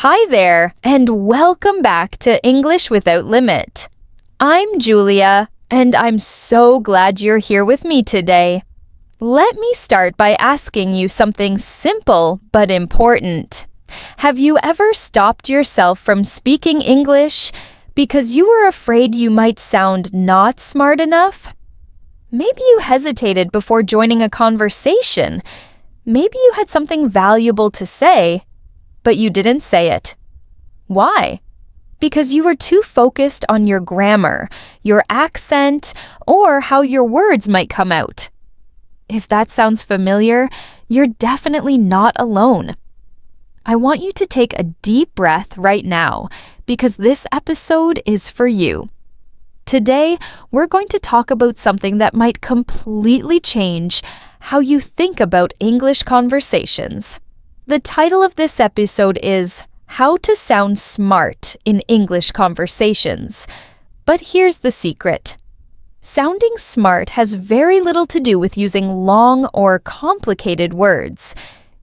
Hi there, and welcome back to English Without Limit. I'm Julia, and I'm so glad you're here with me today. Let me start by asking you something simple but important. Have you ever stopped yourself from speaking English because you were afraid you might sound not smart enough? Maybe you hesitated before joining a conversation. Maybe you had something valuable to say, but you didn't say it. Why? Because you were too focused on your grammar, your accent, or how your words might come out. If that sounds familiar, you're definitely not alone. I want you to take a deep breath right now because this episode is for you. Today, we're going to talk about something that might completely change how you think about English conversations. The title of this episode is How to Sound Smart in English Conversations. But here's the secret. Sounding smart has very little to do with using long or complicated words.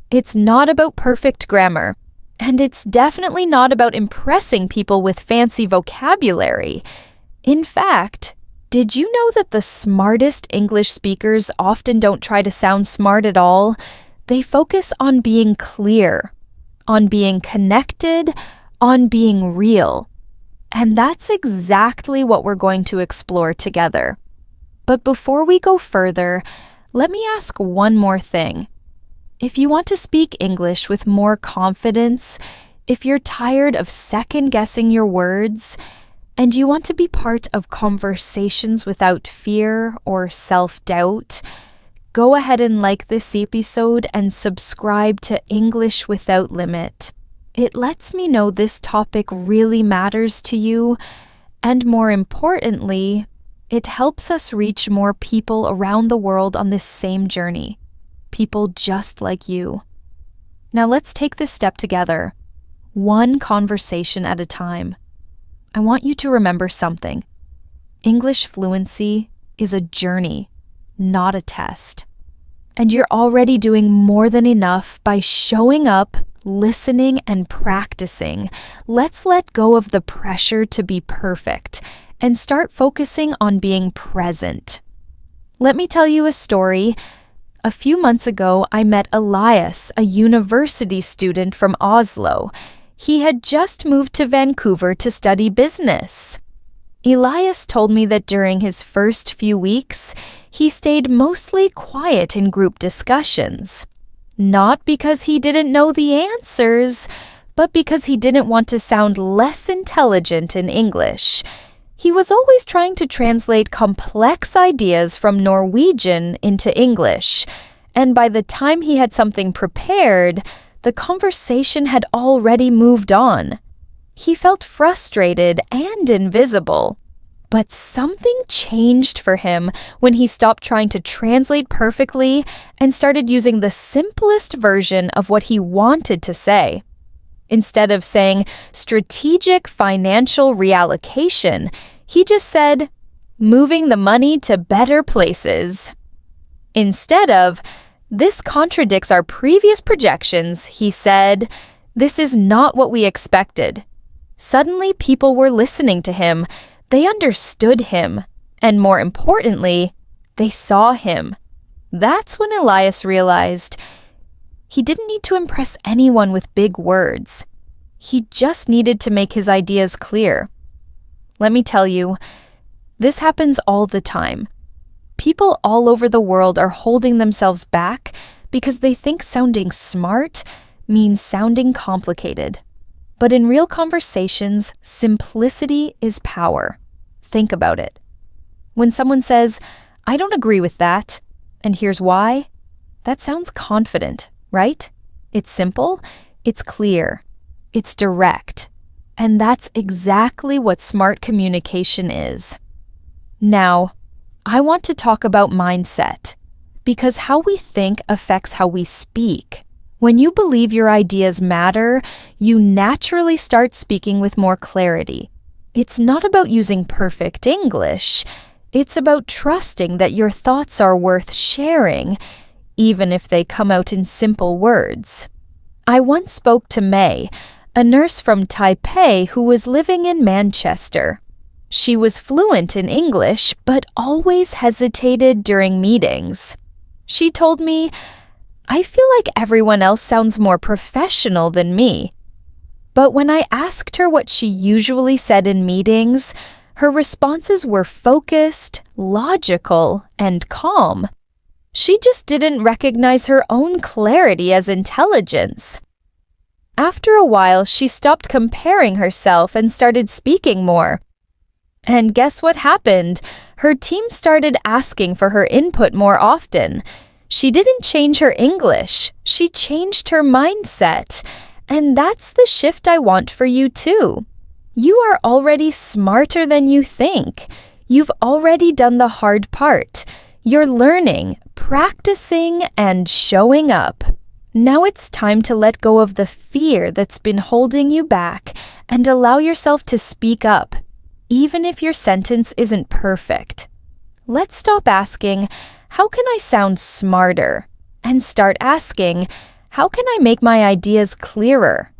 It's not about perfect grammar, and it's definitely not about impressing people with fancy vocabulary. In fact, did you know that the smartest English speakers often don't try to sound smart at all? They focus on being clear, on being connected, on being real. And that's exactly what we're going to explore together. But before we go further, let me ask one more thing. If you want to speak English with more confidence, if you're tired of second-guessing your words, and you want to be part of conversations without fear or self-doubt, go ahead and like this episode and subscribe to English Without Limit. It lets me know this topic really matters to you, and more importantly, it helps us reach more people around the world on this same journey. People just like you. Now let's take this step together, one conversation at a time. I want you to remember something. English fluency is a journey, not a test. And you're already doing more than enough by showing up, listening, and practicing. Let's let go of the pressure to be perfect and start focusing on being present. Let me tell you a story. A few months ago, I met Elias, a university student from Oslo. He had just moved to Vancouver to study business. Elias told me that during his first few weeks, he stayed mostly quiet in group discussions. Not because he didn't know the answers, but because he didn't want to sound less intelligent in English. He was always trying to translate complex ideas from Norwegian into English, and by the time he had something prepared, the conversation had already moved on. He felt frustrated and invisible. But something changed for him when he stopped trying to translate perfectly and started using the simplest version of what he wanted to say. Instead of saying strategic financial reallocation, he just said, moving the money to better places. Instead of, this contradicts our previous projections, he said, this is not what we expected. Suddenly, people were listening to him. They understood him. And more importantly, they saw him. That's when Elias realized he didn't need to impress anyone with big words. He just needed to make his ideas clear. Let me tell you, this happens all the time. People all over the world are holding themselves back because they think sounding smart means sounding complicated. But in real conversations, simplicity is power. Think about it. When someone says, I don't agree with that, and here's why, that sounds confident, right? It's simple, it's clear, it's direct, and that's exactly what smart communication is. Now, I want to talk about mindset, because how we think affects how we speak. When you believe your ideas matter, you naturally start speaking with more clarity. It's not about using perfect English. It's about trusting that your thoughts are worth sharing, even if they come out in simple words. I once spoke to May, a nurse from Taipei who was living in Manchester. She was fluent in English, but always hesitated during meetings. She told me, "I feel like everyone else sounds more professional than me." But when I asked her what she usually said in meetings, her responses were focused, logical, and calm. She just didn't recognize her own clarity as intelligence. After a while, she stopped comparing herself and started speaking more. And guess what happened? Her team started asking for her input more often. She didn't change her English, she changed her mindset. And that's the shift I want for you too. You are already smarter than you think. You've already done the hard part. You're learning, practicing, and showing up. Now it's time to let go of the fear that's been holding you back and allow yourself to speak up, even if your sentence isn't perfect. Let's stop asking, "How can I sound smarter?" and start asking, "How can I make my ideas clearer?"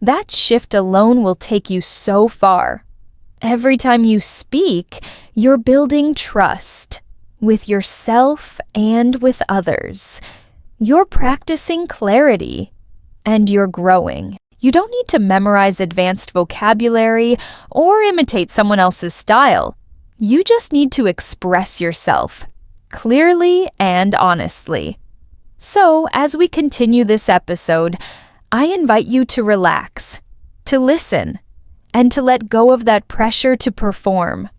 That shift alone will take you so far. Every time you speak, you're building trust with yourself and with others. You're practicing clarity, and you're growing. You don't need to memorize advanced vocabulary or imitate someone else's style. You just need to express yourself clearly and honestly. So, as we continue this episode, I invite you to relax, to listen, and to let go of that pressure to perform.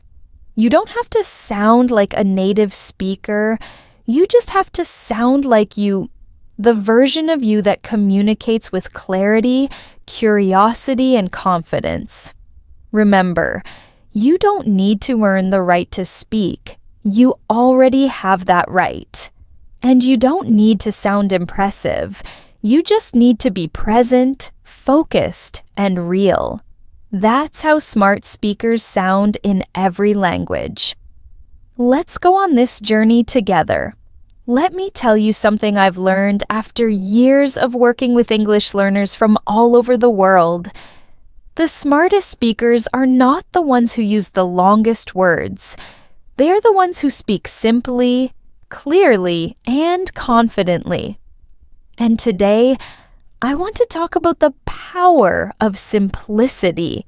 You don't have to sound like a native speaker. You just have to sound like you, the version of you that communicates with clarity, curiosity, and confidence. Remember, you don't need to earn the right to speak. You already have that right. And you don't need to sound impressive. You just need to be present, focused, and real. That's how smart speakers sound in every language. Let's go on this journey together. Let me tell you something I've learned after years of working with English learners from all over the world. The smartest speakers are not the ones who use the longest words. They are the ones who speak simply, clearly, and confidently. And today, I want to talk about the power of simplicity.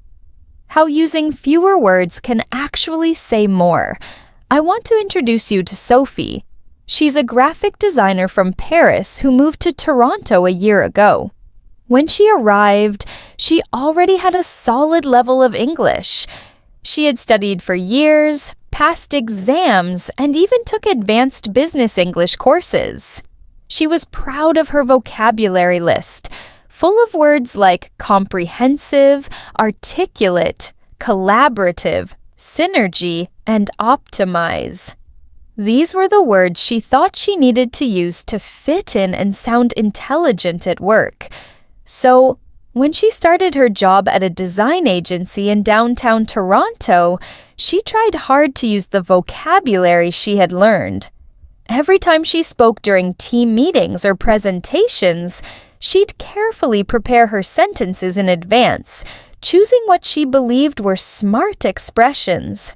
How using fewer words can actually say more. I want to introduce you to Sophie. She's a graphic designer from Paris who moved to Toronto a year ago. When she arrived, she already had a solid level of English. She had studied for years, passed exams, and even took advanced business English courses. She was proud of her vocabulary list, full of words like comprehensive, articulate, collaborative, synergy, and optimize. These were the words she thought she needed to use to fit in and sound intelligent at work. So, when she started her job at a design agency in downtown Toronto, she tried hard to use the vocabulary she had learned. Every time she spoke during team meetings or presentations, she'd carefully prepare her sentences in advance, choosing what she believed were smart expressions.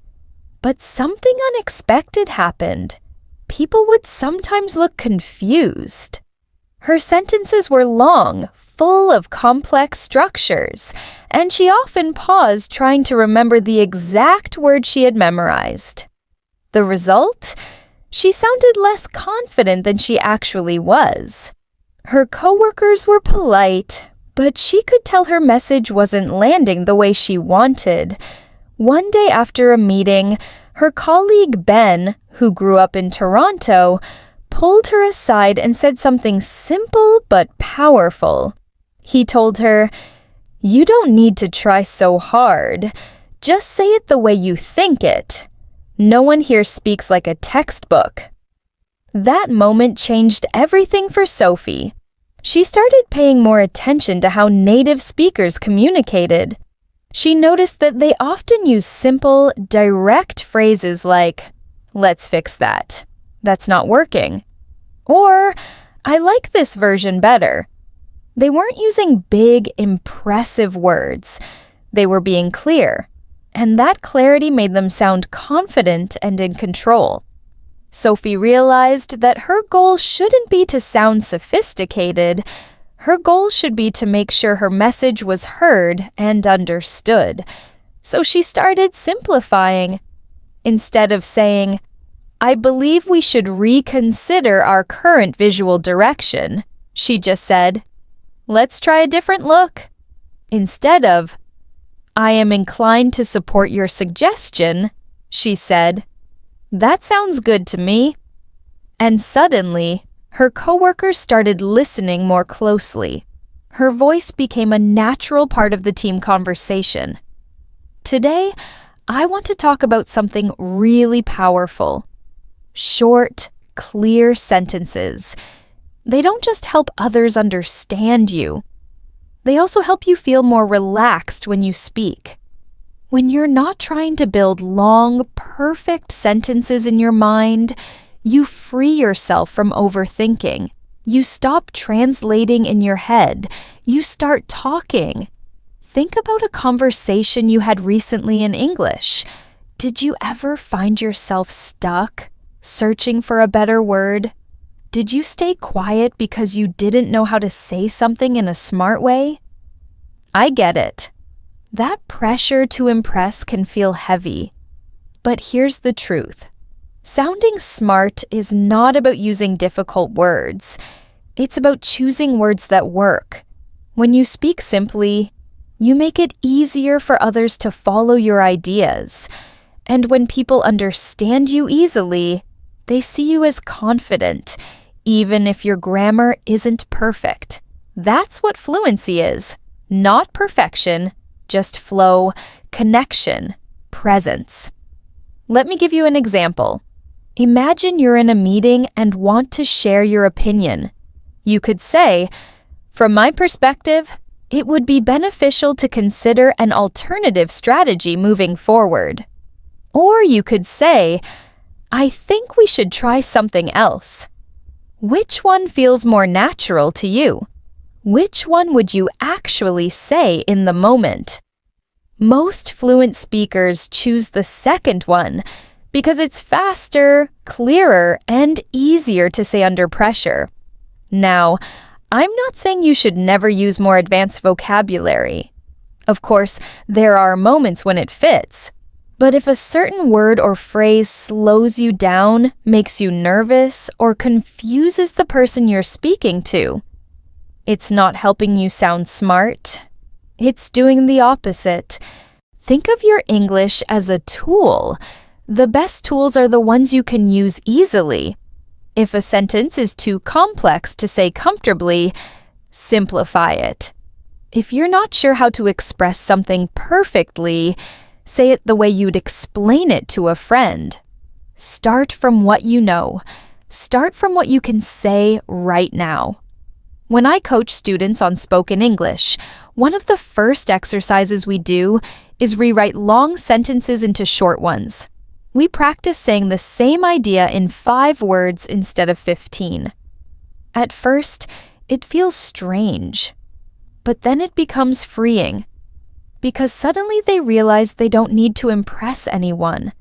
But something unexpected happened. People would sometimes look confused. Her sentences were long, full of complex structures, and she often paused trying to remember the exact word she had memorized. The result? She sounded less confident than she actually was. Her coworkers were polite, but she could tell her message wasn't landing the way she wanted. One day after a meeting, her colleague Ben, who grew up in Toronto, pulled her aside and said something simple but powerful. He told her, "You don't need to try so hard. Just say it the way you think it. No one here speaks like a textbook." That moment changed everything for Sophie. She started paying more attention to how native speakers communicated. She noticed that they often use simple, direct phrases like, "Let's fix that. That's not working." Or, "I like this version better." They weren't using big, impressive words. They were being clear, and that clarity made them sound confident and in control. Sophie realized that her goal shouldn't be to sound sophisticated. Her goal should be to make sure her message was heard and understood. So she started simplifying. Instead of saying, "I believe we should reconsider our current visual direction," she just said, "Let's try a different look." Instead of, "I am inclined to support your suggestion," she said, "That sounds good to me." And suddenly, her coworkers started listening more closely. Her voice became a natural part of the team conversation. Today, I want to talk about something really powerful. Short, clear sentences. They don't just help others understand you. They also help you feel more relaxed when you speak. When you're not trying to build long, perfect sentences in your mind, you free yourself from overthinking. You stop translating in your head. You start talking. Think about a conversation you had recently in English. Did you ever find yourself stuck, searching for a better word? Did you stay quiet because you didn't know how to say something in a smart way? I get it. That pressure to impress can feel heavy. But here's the truth. Sounding smart is not about using difficult words. It's about choosing words that work. When you speak simply, you make it easier for others to follow your ideas. And when people understand you easily, they see you as confident, even if your grammar isn't perfect. That's what fluency is. Not perfection, just flow, connection, presence. Let me give you an example. Imagine you're in a meeting and want to share your opinion. You could say, "From my perspective, it would be beneficial to consider an alternative strategy moving forward." Or you could say, "I think we should try something else." Which one feels more natural to you? Which one would you actually say in the moment? Most fluent speakers choose the second one because it's faster, clearer, and easier to say under pressure. Now, I'm not saying you should never use more advanced vocabulary. Of course, there are moments when it fits. But if a certain word or phrase slows you down, makes you nervous, or confuses the person you're speaking to, it's not helping you sound smart. It's doing the opposite. Think of your English as a tool. The best tools are the ones you can use easily. If a sentence is too complex to say comfortably, simplify it. If you're not sure how to express something perfectly, say it the way you'd explain it to a friend. Start from what you know. Start from what you can say right now. When I coach students on spoken English, one of the first exercises we do is rewrite long sentences into short ones. We practice saying the same idea in 5 words instead of 15. At first, it feels strange, but then it becomes freeing, because suddenly they realize they don't need to impress anyone.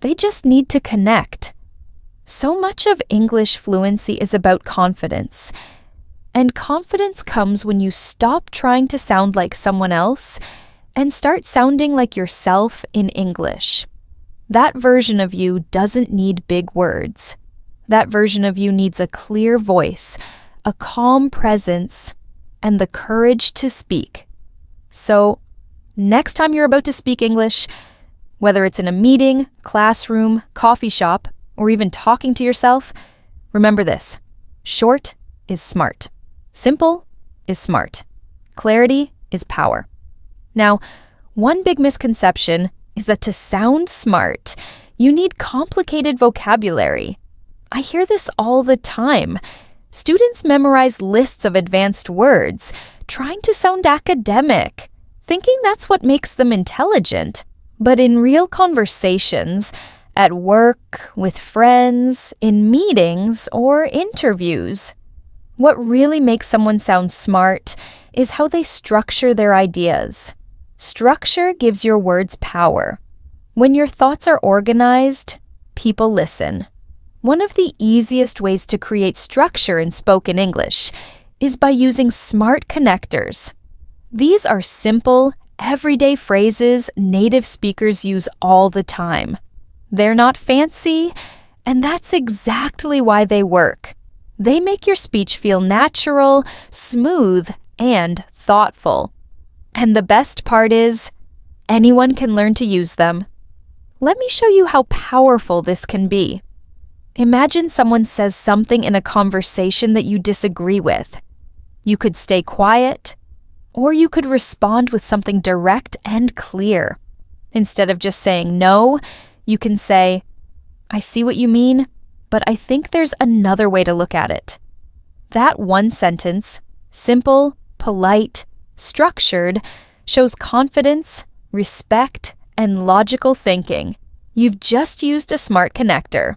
They just need to connect. So much of English fluency is about confidence. And confidence comes when you stop trying to sound like someone else and start sounding like yourself in English. That version of you doesn't need big words. That version of you needs a clear voice, a calm presence, and the courage to speak. So, next time you're about to speak English, whether it's in a meeting, classroom, coffee shop, or even talking to yourself, remember this: short is smart. Simple is smart. Clarity is power. Now, one big misconception is that to sound smart, you need complicated vocabulary. I hear this all the time. Students memorize lists of advanced words, trying to sound academic, thinking that's what makes them intelligent. But in real conversations, at work, with friends, in meetings, or interviews, What really makes someone sound smart is how they structure their ideas. Structure gives your words power. When your thoughts are organized, people listen. One of the easiest ways to create structure in spoken English is by using smart connectors. These are simple, everyday phrases native speakers use all the time. They're not fancy, and that's exactly why they work. They make your speech feel natural, smooth, and thoughtful. And the best part is, anyone can learn to use them. Let me show you how powerful this can be. Imagine someone says something in a conversation that you disagree with. You could stay quiet, or you could respond with something direct and clear. Instead of just saying no, you can say, "I see what you mean, but I think there's another way to look at it." That one sentence, simple, polite, structured, shows confidence, respect, and logical thinking. You've just used a smart connector.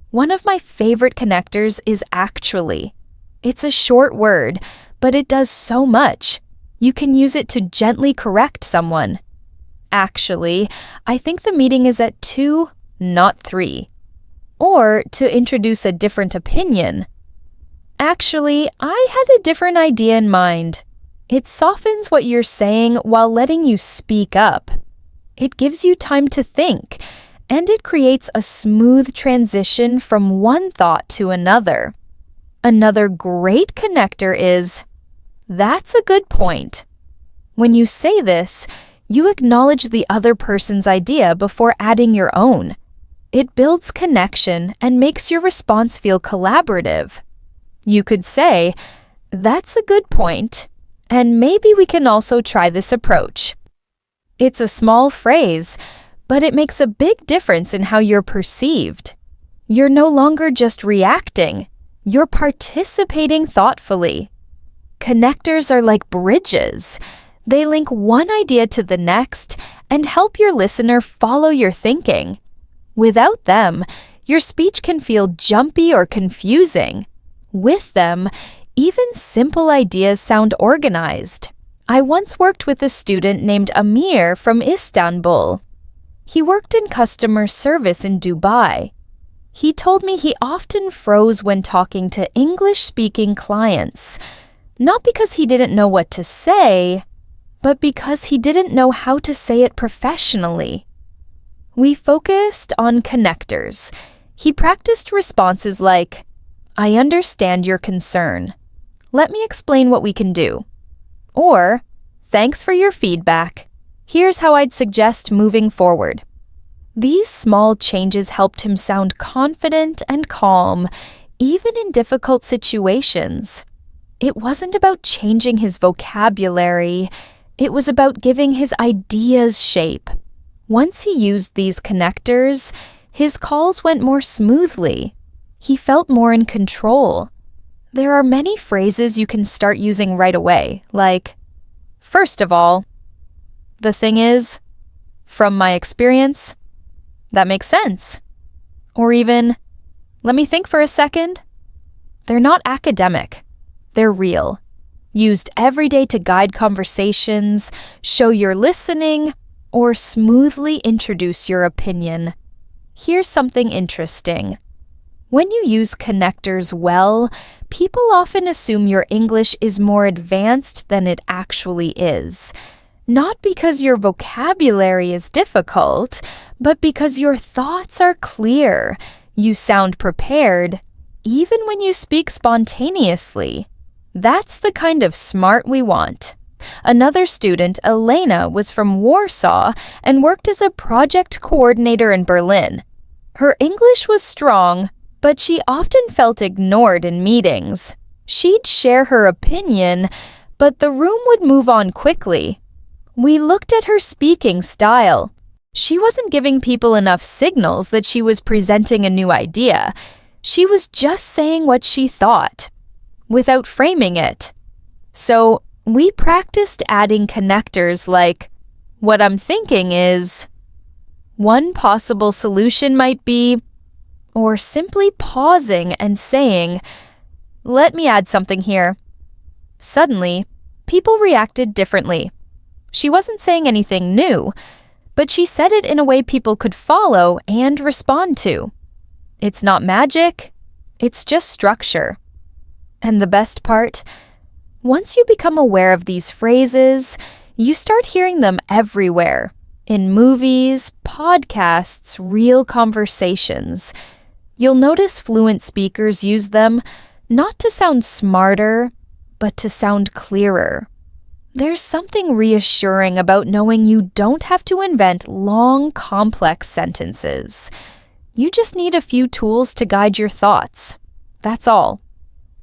One of my favorite connectors is actually. It's a short word, but it does so much. You can use it to gently correct someone. Actually, I think the meeting is at 2, not 3. Or to introduce a different opinion. Actually, I had a different idea in mind. It softens what you're saying while letting you speak up. It gives you time to think, and it creates a smooth transition from one thought to another. Another great connector is, "That's a good point." When you say this, you acknowledge the other person's idea before adding your own. It builds connection and makes your response feel collaborative. You could say, "That's a good point, and maybe we can also try this approach." It's a small phrase, but it makes a big difference in how you're perceived. You're no longer just reacting, you're participating thoughtfully. Connectors are like bridges. They link one idea to the next and help your listener follow your thinking. Without them, your speech can feel jumpy or confusing. With them, even simple ideas sound organized. I once worked with a student named Amir from Istanbul. He worked in customer service in Dubai. He told me he often froze when talking to English-speaking clients, not because he didn't know what to say, but because he didn't know how to say it professionally. We focused on connectors. He practiced responses like, "I understand your concern. Let me explain what we can do." Or, "Thanks for your feedback. Here's how I'd suggest moving forward." These small changes helped him sound confident and calm, even in difficult situations. It wasn't about changing his vocabulary. It was about giving his ideas shape. Once he used these connectors, his calls went more smoothly. He felt more in control. There are many phrases you can start using right away, like, "First of all," "The thing is," "From my experience," "That makes sense," or even, "Let me think for a second." They're not academic. They're real. Used every day to guide conversations, show you're listening, or smoothly introduce your opinion. Here's something interesting. When you use connectors well, people often assume your English is more advanced than it actually is. Not because your vocabulary is difficult, but because your thoughts are clear. You sound prepared, even when you speak spontaneously. That's the kind of smart we want. Another student, Elena, was from Warsaw and worked as a project coordinator in Berlin. Her English was strong, but she often felt ignored in meetings. She'd share her opinion, but the room would move on quickly. We looked at her speaking style. She wasn't giving people enough signals that she was presenting a new idea. She was just saying what she thought, without framing it. So we practiced adding connectors like, "What I'm thinking is," "One possible solution might be," or simply pausing and saying, Let me add something here. Suddenly, people reacted differently. She wasn't saying anything new, but she said it in a way people could follow and respond to. It's not magic, it's just structure. And the best part, once you become aware of these phrases, you start hearing them everywhere. In movies, podcasts, real conversations. You'll notice fluent speakers use them not to sound smarter, but to sound clearer. There's something reassuring about knowing you don't have to invent long, complex sentences. You just need a few tools to guide your thoughts. That's all.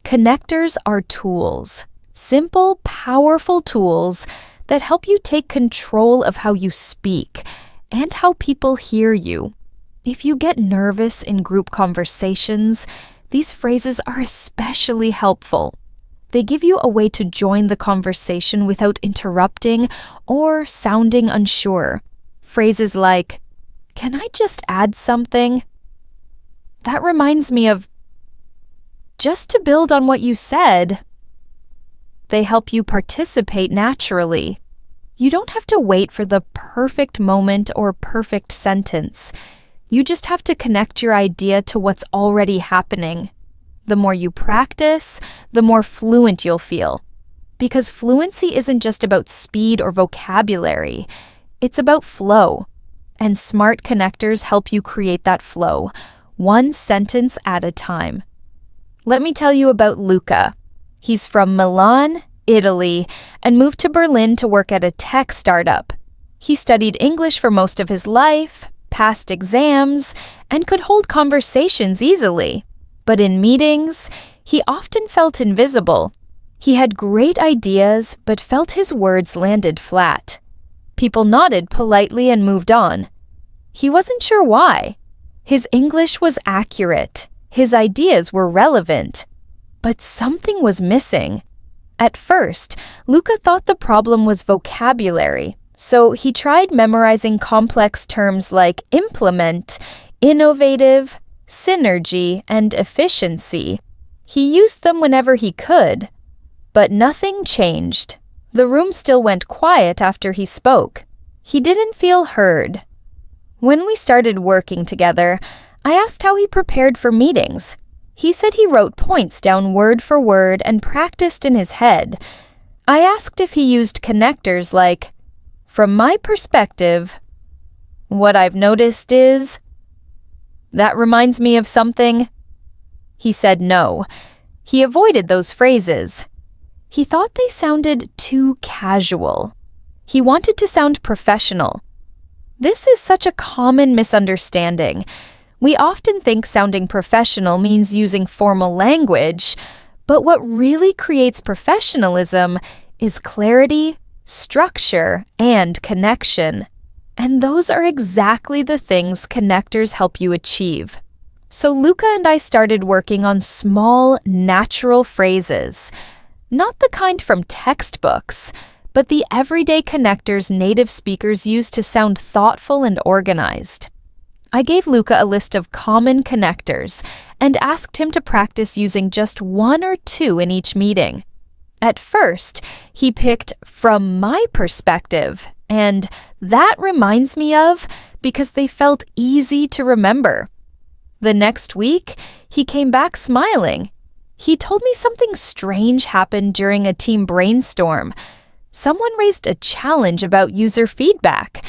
Connectors are tools. Simple, powerful tools that help you take control of how you speak and how people hear you. If you get nervous in group conversations, these phrases are especially helpful. They give you a way to join the conversation without interrupting or sounding unsure. Phrases like, "Can I just add something?" That reminds me of, just to build on what you said. They help you participate naturally. You don't have to wait for the perfect moment or perfect sentence. You just have to connect your idea to what's already happening. The more you practice, the more fluent you'll feel. Because fluency isn't just about speed or vocabulary, it's about flow. And smart connectors help you create that flow, one sentence at a time. Let me tell you about Luca. He's from Milan, Italy, and moved to Berlin to work at a tech startup. He studied English for most of his life, passed exams, and could hold conversations easily. But in meetings, he often felt invisible. He had great ideas, but felt his words landed flat. People nodded politely and moved on. He wasn't sure why. His English was accurate. His ideas were relevant. But something was missing. At first, Luca thought the problem was vocabulary, so he tried memorizing complex terms like implement, innovative, synergy, and efficiency. He used them whenever he could. But nothing changed. The room still went quiet after he spoke. He didn't feel heard. When we started working together, I asked how he prepared for meetings. He said he wrote points down word for word and practiced in his head. I asked if he used connectors like, "From my perspective, what I've noticed is..." "That reminds me of something." He said no. He avoided those phrases. He thought they sounded too casual. He wanted to sound professional. This is such a common misunderstanding. We often think sounding professional means using formal language, but what really creates professionalism is clarity, structure, and connection. And those are exactly the things connectors help you achieve. So Luca and I started working on small, natural phrases. Not the kind from textbooks, but the everyday connectors native speakers use to sound thoughtful and organized. I gave Luca a list of common connectors and asked him to practice using just one or two in each meeting. At first, he picked "from my perspective" and "that reminds me of" because they felt easy to remember. The next week, he came back smiling. He told me something strange happened during a team brainstorm. Someone raised a challenge about user feedback.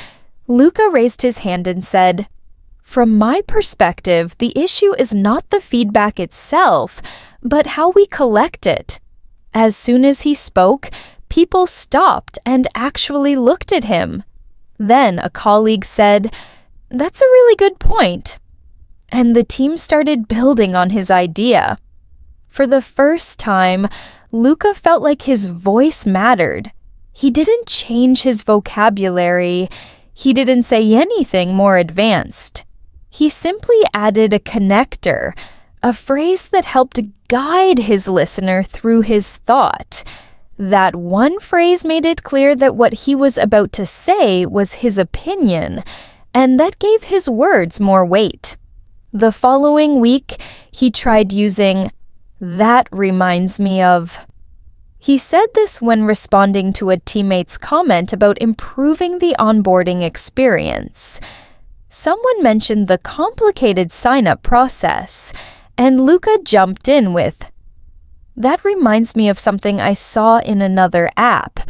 Luca raised his hand and said, "From my perspective, the issue is not the feedback itself, but how we collect it." As soon as he spoke, people stopped and actually looked at him. Then a colleague said, "That's a really good point." And the team started building on his idea. For the first time, Luca felt like his voice mattered. He didn't change his vocabulary. He didn't say anything more advanced. He simply added a connector, a phrase that helped guide his listener through his thought. That one phrase made it clear that what he was about to say was his opinion, and that gave his words more weight. The following week, he tried using That reminds me of... He said this when responding to a teammate's comment about improving the onboarding experience. Someone mentioned the complicated sign-up process, and Luca jumped in with, "That reminds me of something I saw in another app.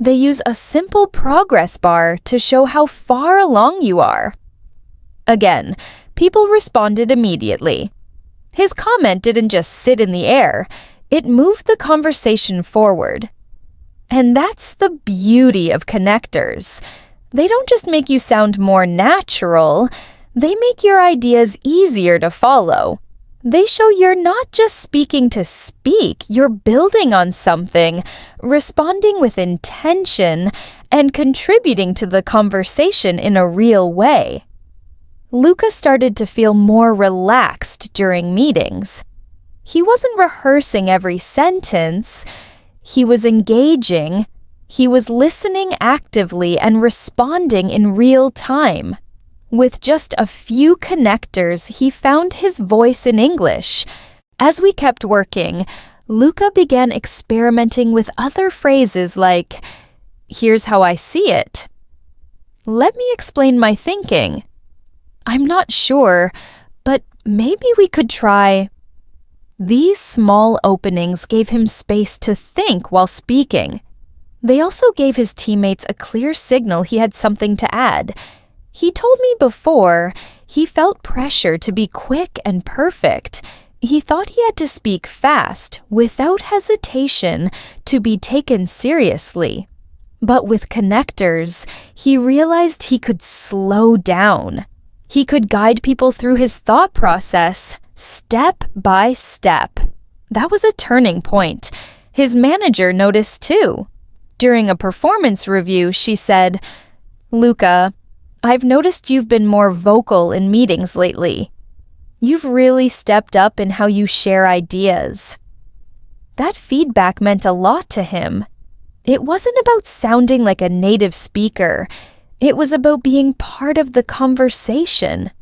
They use a simple progress bar to show how far along you are." Again, people responded immediately. His comment didn't just sit in the air. It moved the conversation forward. And that's the beauty of connectors. They don't just make you sound more natural, they make your ideas easier to follow. They show you're not just speaking to speak, you're building on something, responding with intention, and contributing to the conversation in a real way. Luca started to feel more relaxed during meetings. He wasn't rehearsing every sentence. He was engaging. He was listening actively and responding in real time. With just a few connectors, he found his voice in English. As we kept working, Luca began experimenting with other phrases like, "Here's how I see it." "Let me explain my thinking." "I'm not sure, but maybe we could try." These small openings gave him space to think while speaking. They also gave his teammates a clear signal he had something to add. He told me before he felt pressure to be quick and perfect. He thought he had to speak fast, without hesitation, to be taken seriously. But with connectors, he realized he could slow down. He could guide people through his thought process, step by step. That was a turning point. His manager noticed too. During a performance review, she said, "Luca, I've noticed you've been more vocal in meetings lately. You've really stepped up in how you share ideas." That feedback meant a lot to him. It wasn't about sounding like a native speaker. It was about being part of the conversation.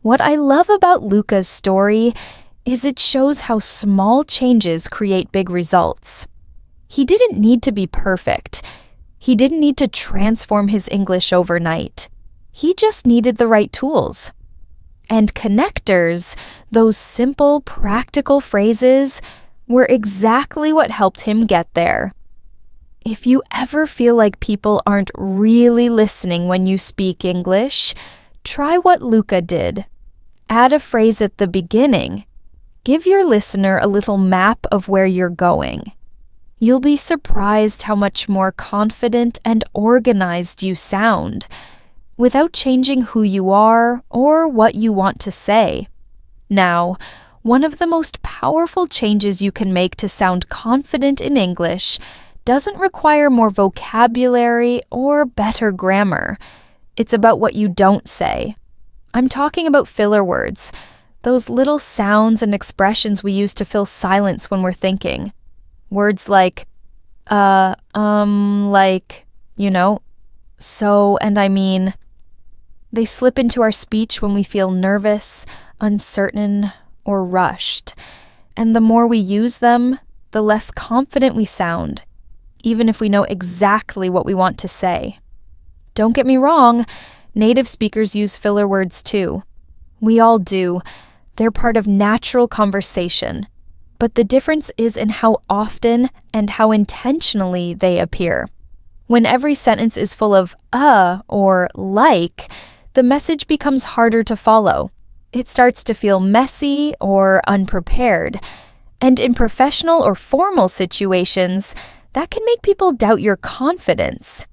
What I love about Luca's story is it shows how small changes create big results. He didn't need to be perfect. He didn't need to transform his English overnight. He just needed the right tools. And connectors, those simple, practical phrases, were exactly what helped him get there. If you ever feel like people aren't really listening when you speak English, try what Luca did. Add a phrase at the beginning. Give your listener a little map of where you're going. You'll be surprised how much more confident and organized you sound, without changing who you are or what you want to say. Now, one of the most powerful changes you can make to sound confident in English doesn't require more vocabulary or better grammar. It's about what you don't say. I'm talking about filler words, those little sounds and expressions we use to fill silence when we're thinking. Words like, so, and I mean. They slip into our speech when we feel nervous, uncertain, or rushed. And the more we use them, the less confident we sound, even if we know exactly what we want to say. Don't get me wrong, native speakers use filler words too. We all do. They're part of natural conversation. But the difference is in how often and how intentionally they appear. When every sentence is full of or like, the message becomes harder to follow. It starts to feel messy or unprepared. And in professional or formal situations, that can make people doubt your confidence,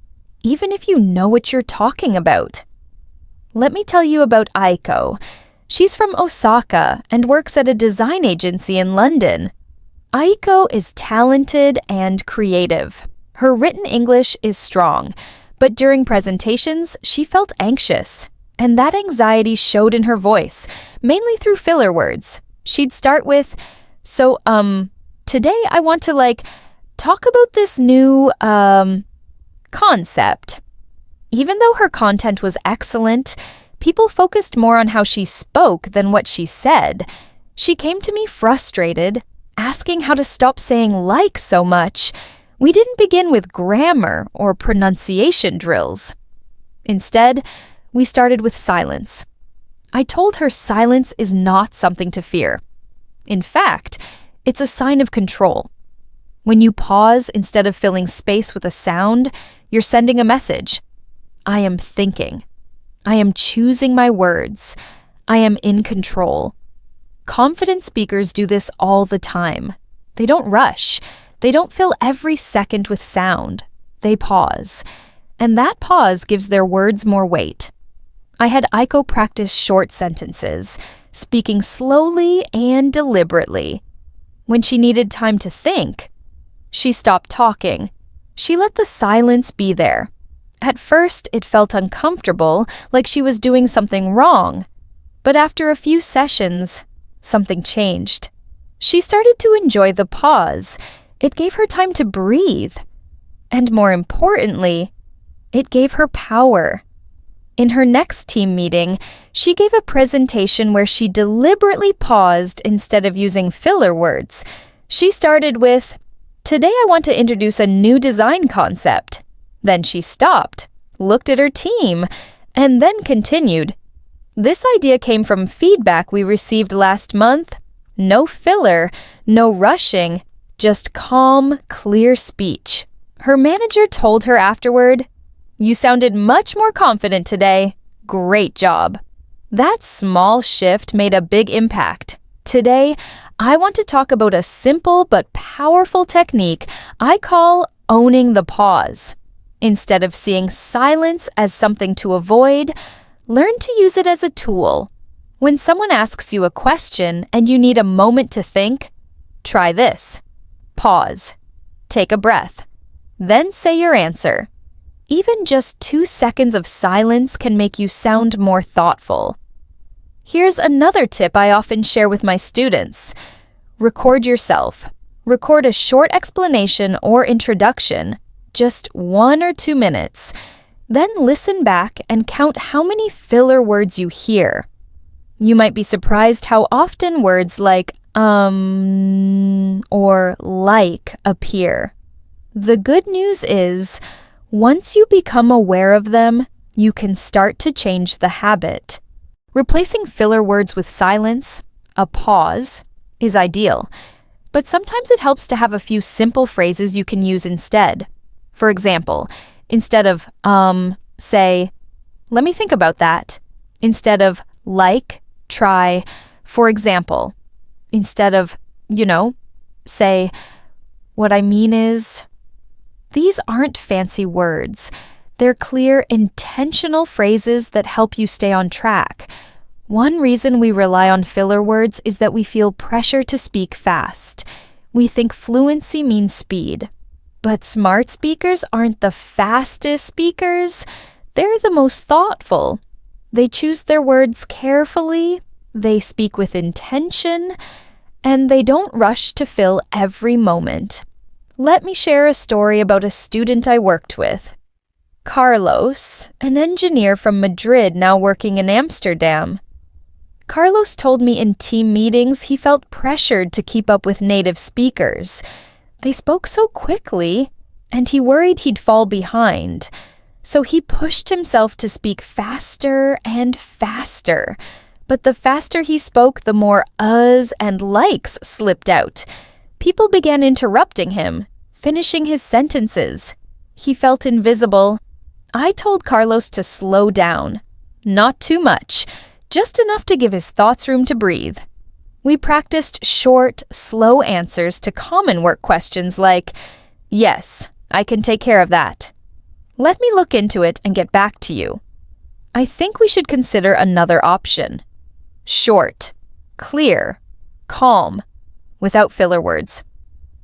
even if you know what you're talking about. Let me tell you about Aiko. She's from Osaka and works at a design agency in London. Aiko is talented and creative. Her written English is strong, but during presentations, she felt anxious. And that anxiety showed in her voice, mainly through filler words. She'd start with, today I want to talk about this new, concept. Even though her content was excellent, people focused more on how she spoke than what she said. She came to me frustrated, asking how to stop saying like so much, we didn't begin with grammar or pronunciation drills. Instead, we started with silence. I told her silence is not something to fear. In fact, it's a sign of control. When you pause instead of filling space with a sound, you're sending a message. I am thinking. I am choosing my words. I am in control. Confident speakers do this all the time. They don't rush. They don't fill every second with sound. They pause. And that pause gives their words more weight. I had Aiko practice short sentences, speaking slowly and deliberately. When she needed time to think, she stopped talking. She let the silence be there. At first, it felt uncomfortable, like she was doing something wrong. But after a few sessions, something changed. She started to enjoy the pause. It gave her time to breathe. And more importantly, it gave her power. In her next team meeting, she gave a presentation where she deliberately paused instead of using filler words. She started with, "Today I want to introduce a new design concept." Then she stopped, looked at her team, and then continued. "This idea came from feedback we received last month. No filler, no rushing, just calm, clear speech." Her manager told her afterward, "You sounded much more confident today. Great job." That small shift made a big impact. Today, I want to talk about a simple but powerful technique I call owning the pause. Instead of seeing silence as something to avoid, learn to use it as a tool. When someone asks you a question and you need a moment to think, try this. Pause. Take a breath. Then say your answer. Even just 2 seconds of silence can make you sound more thoughtful. Here's another tip I often share with my students. Record yourself. Record a short explanation or introduction, just 1 or 2 minutes. Then listen back and count how many filler words you hear. You might be surprised how often words like or like appear. The good news is, once you become aware of them, you can start to change the habit. Replacing filler words with silence, a pause, is ideal, but sometimes it helps to have a few simple phrases you can use instead. For example, instead of say, "Let me think about that." Instead of like, try, "For example." Instead of, say, "What I mean is." These aren't fancy words. They're clear, intentional phrases that help you stay on track. One reason we rely on filler words is that we feel pressure to speak fast. We think fluency means speed. But smart speakers aren't the fastest speakers. They're the most thoughtful. They choose their words carefully, they speak with intention, and they don't rush to fill every moment. Let me share a story about a student I worked with. Carlos, an engineer from Madrid now working in Amsterdam. Carlos told me in team meetings he felt pressured to keep up with native speakers. They spoke so quickly, and he worried he'd fall behind. So he pushed himself to speak faster and faster. But the faster he spoke, the more uhs and likes slipped out. People began interrupting him, finishing his sentences. He felt invisible. I told Carlos to slow down. Not too much, just enough to give his thoughts room to breathe. We practiced short, slow answers to common work questions like, "Yes, I can take care of that. Let me look into it and get back to you." I think we should consider another option. Short, clear, calm, without filler words.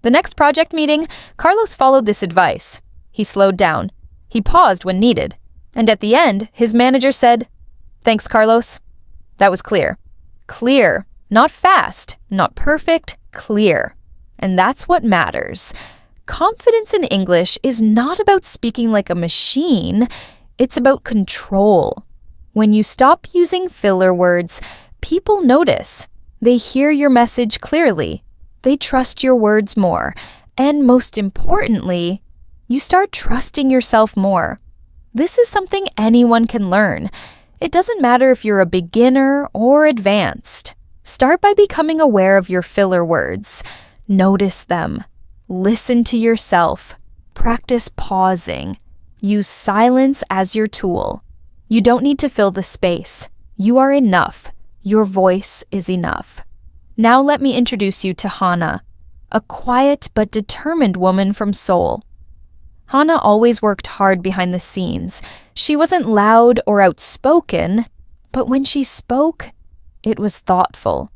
The next project meeting, Carlos followed this advice. He slowed down. He paused when needed. And at the end, his manager said, "Thanks, Carlos." That was clear. Clear, not fast, not perfect, clear. And that's what matters. Confidence in English is not about speaking like a machine. It's about control. When you stop using filler words, people notice. They hear your message clearly. They trust your words more, and most importantly, you start trusting yourself more. This is something anyone can learn. It doesn't matter if you're a beginner or advanced. Start by becoming aware of your filler words. Notice them. Listen to yourself. Practice pausing. Use silence as your tool. You don't need to fill the space. You are enough. Your voice is enough. Now let me introduce you to Hannah, a quiet but determined woman from Seoul. Hannah always worked hard behind the scenes. She wasn't loud or outspoken, but when she spoke, it was thoughtful.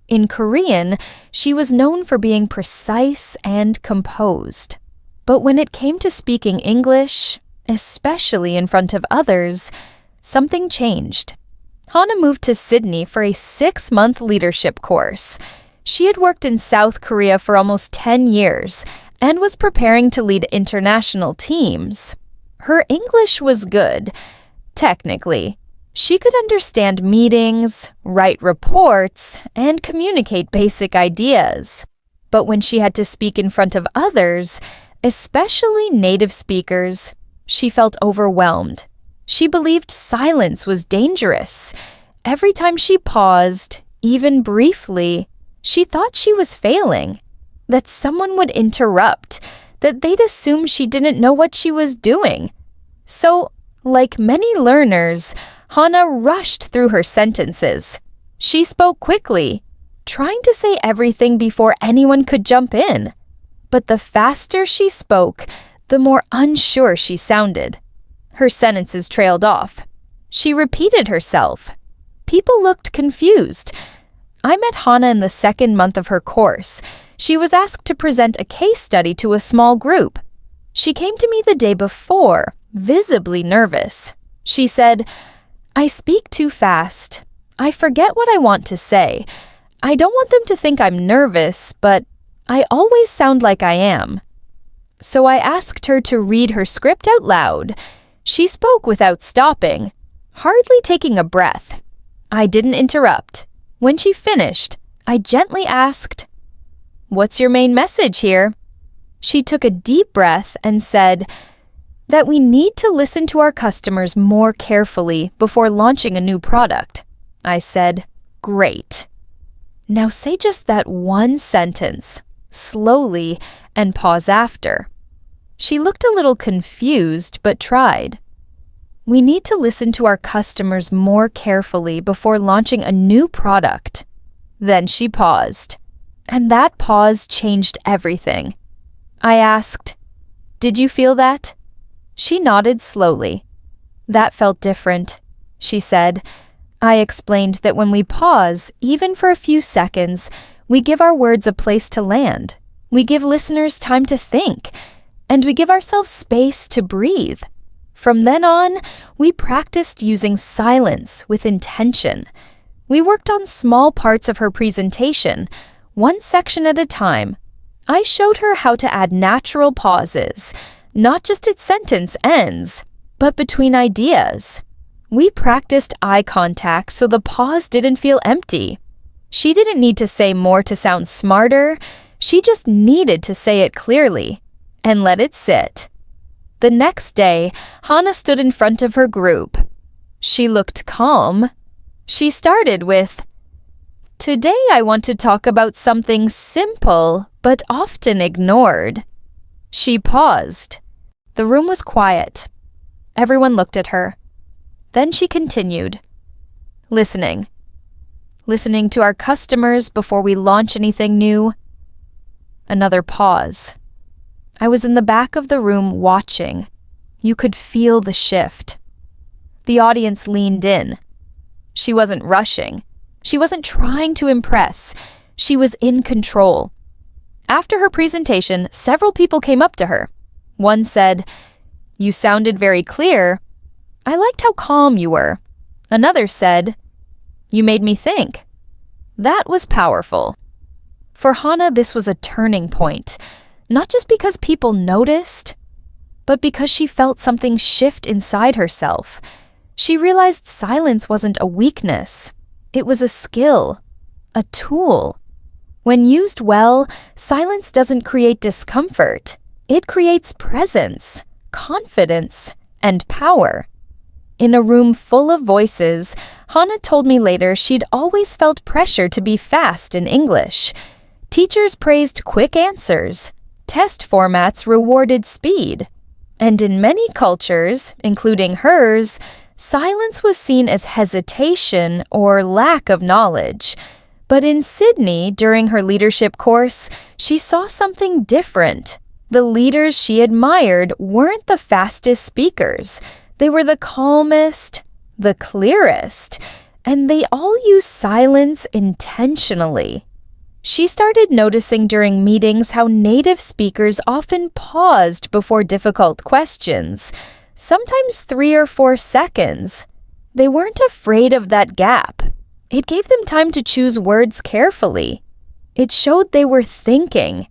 In Korean, she was known for being precise and composed. But when it came to speaking English, especially in front of others, something changed. Hannah moved to Sydney for a 6-month leadership course. She had worked in South Korea for almost 10 years and was preparing to lead international teams. Her English was good, technically. She could understand meetings, write reports, and communicate basic ideas. But when she had to speak in front of others, especially native speakers, she felt overwhelmed. She believed silence was dangerous. Every time she paused, even briefly, she thought she was failing, that someone would interrupt, that they'd assume she didn't know what she was doing. So, like many learners, Hannah rushed through her sentences. She spoke quickly, trying to say everything before anyone could jump in. But the faster she spoke, the more unsure she sounded. Her sentences trailed off. She repeated herself. People looked confused. I met Hannah in the 2nd month of her course. She was asked to present a case study to a small group. She came to me the day before, visibly nervous. She said, "I speak too fast. I forget what I want to say. I don't want them to think I'm nervous, but I always sound like I am." So I asked her to read her script out loud. She spoke without stopping, hardly taking a breath. I didn't interrupt. When she finished, I gently asked, "What's your main message here?" She took a deep breath and said that we need to listen to our customers more carefully before launching a new product. I said, "Great. Now say just that one sentence, slowly, and pause after." She looked a little confused, but tried. We need to listen to our customers more carefully before launching a new product. Then she paused, and that pause changed everything. I asked, "Did you feel that?" She nodded slowly. "That felt different," she said. I explained that when we pause, even for a few seconds, we give our words a place to land. We give listeners time to think, and we give ourselves space to breathe. From then on, we practiced using silence with intention. We worked on small parts of her presentation, one section at a time. I showed her how to add natural pauses, not just at sentence ends, but between ideas. We practiced eye contact so the pause didn't feel empty. She didn't need to say more to sound smarter. She just needed to say it clearly and let it sit. The next day, Hannah stood in front of her group. She looked calm. She started with, "Today I want to talk about something simple but often ignored." She paused. The room was quiet. Everyone looked at her. Then she continued, "Listening. Listening to our customers before we launch anything new." Another pause. I was in the back of the room watching. You could feel the shift. The audience leaned in. She wasn't rushing. She wasn't trying to impress. She was in control. After her presentation, several people came up to her. One said, "You sounded very clear. I liked how calm you were." Another said, "You made me think." That was powerful. For Hannah, this was a turning point, not just because people noticed, but because she felt something shift inside herself. She realized silence wasn't a weakness. It was a skill, a tool. When used well, silence doesn't create discomfort. It creates presence, confidence, and power. In a room full of voices, Hannah told me later she'd always felt pressure to be fast in English. Teachers praised quick answers. Test formats rewarded speed. And in many cultures, including hers, silence was seen as hesitation or lack of knowledge. But in Sydney, during her leadership course, she saw something different. The leaders she admired weren't the fastest speakers. They were the calmest, the clearest, and they all used silence intentionally. She started noticing during meetings how native speakers often paused before difficult questions, sometimes 3 or 4 seconds. They weren't afraid of that gap. It gave them time to choose words carefully. It showed they were thinking,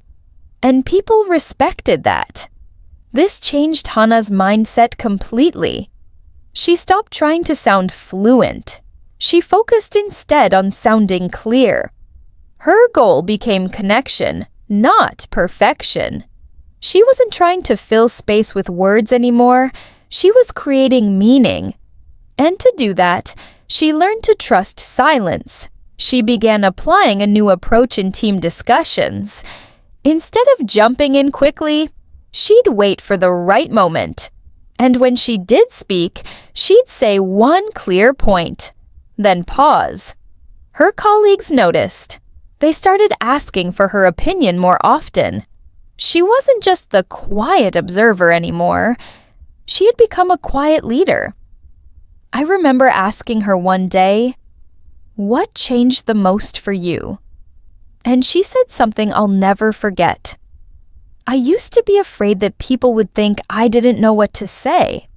and people respected that. This changed Hannah's mindset completely. She stopped trying to sound fluent. She focused instead on sounding clear. Her goal became connection, not perfection. She wasn't trying to fill space with words anymore. She was creating meaning. And to do that, she learned to trust silence. She began applying a new approach in team discussions. Instead of jumping in quickly, she'd wait for the right moment. And when she did speak, she'd say one clear point, then pause. Her colleagues noticed. They started asking for her opinion more often. She wasn't just the quiet observer anymore. She had become a quiet leader. I remember asking her one day, "What changed the most for you?" And she said something I'll never forget. "I used to be afraid that people would think I didn't know what to say.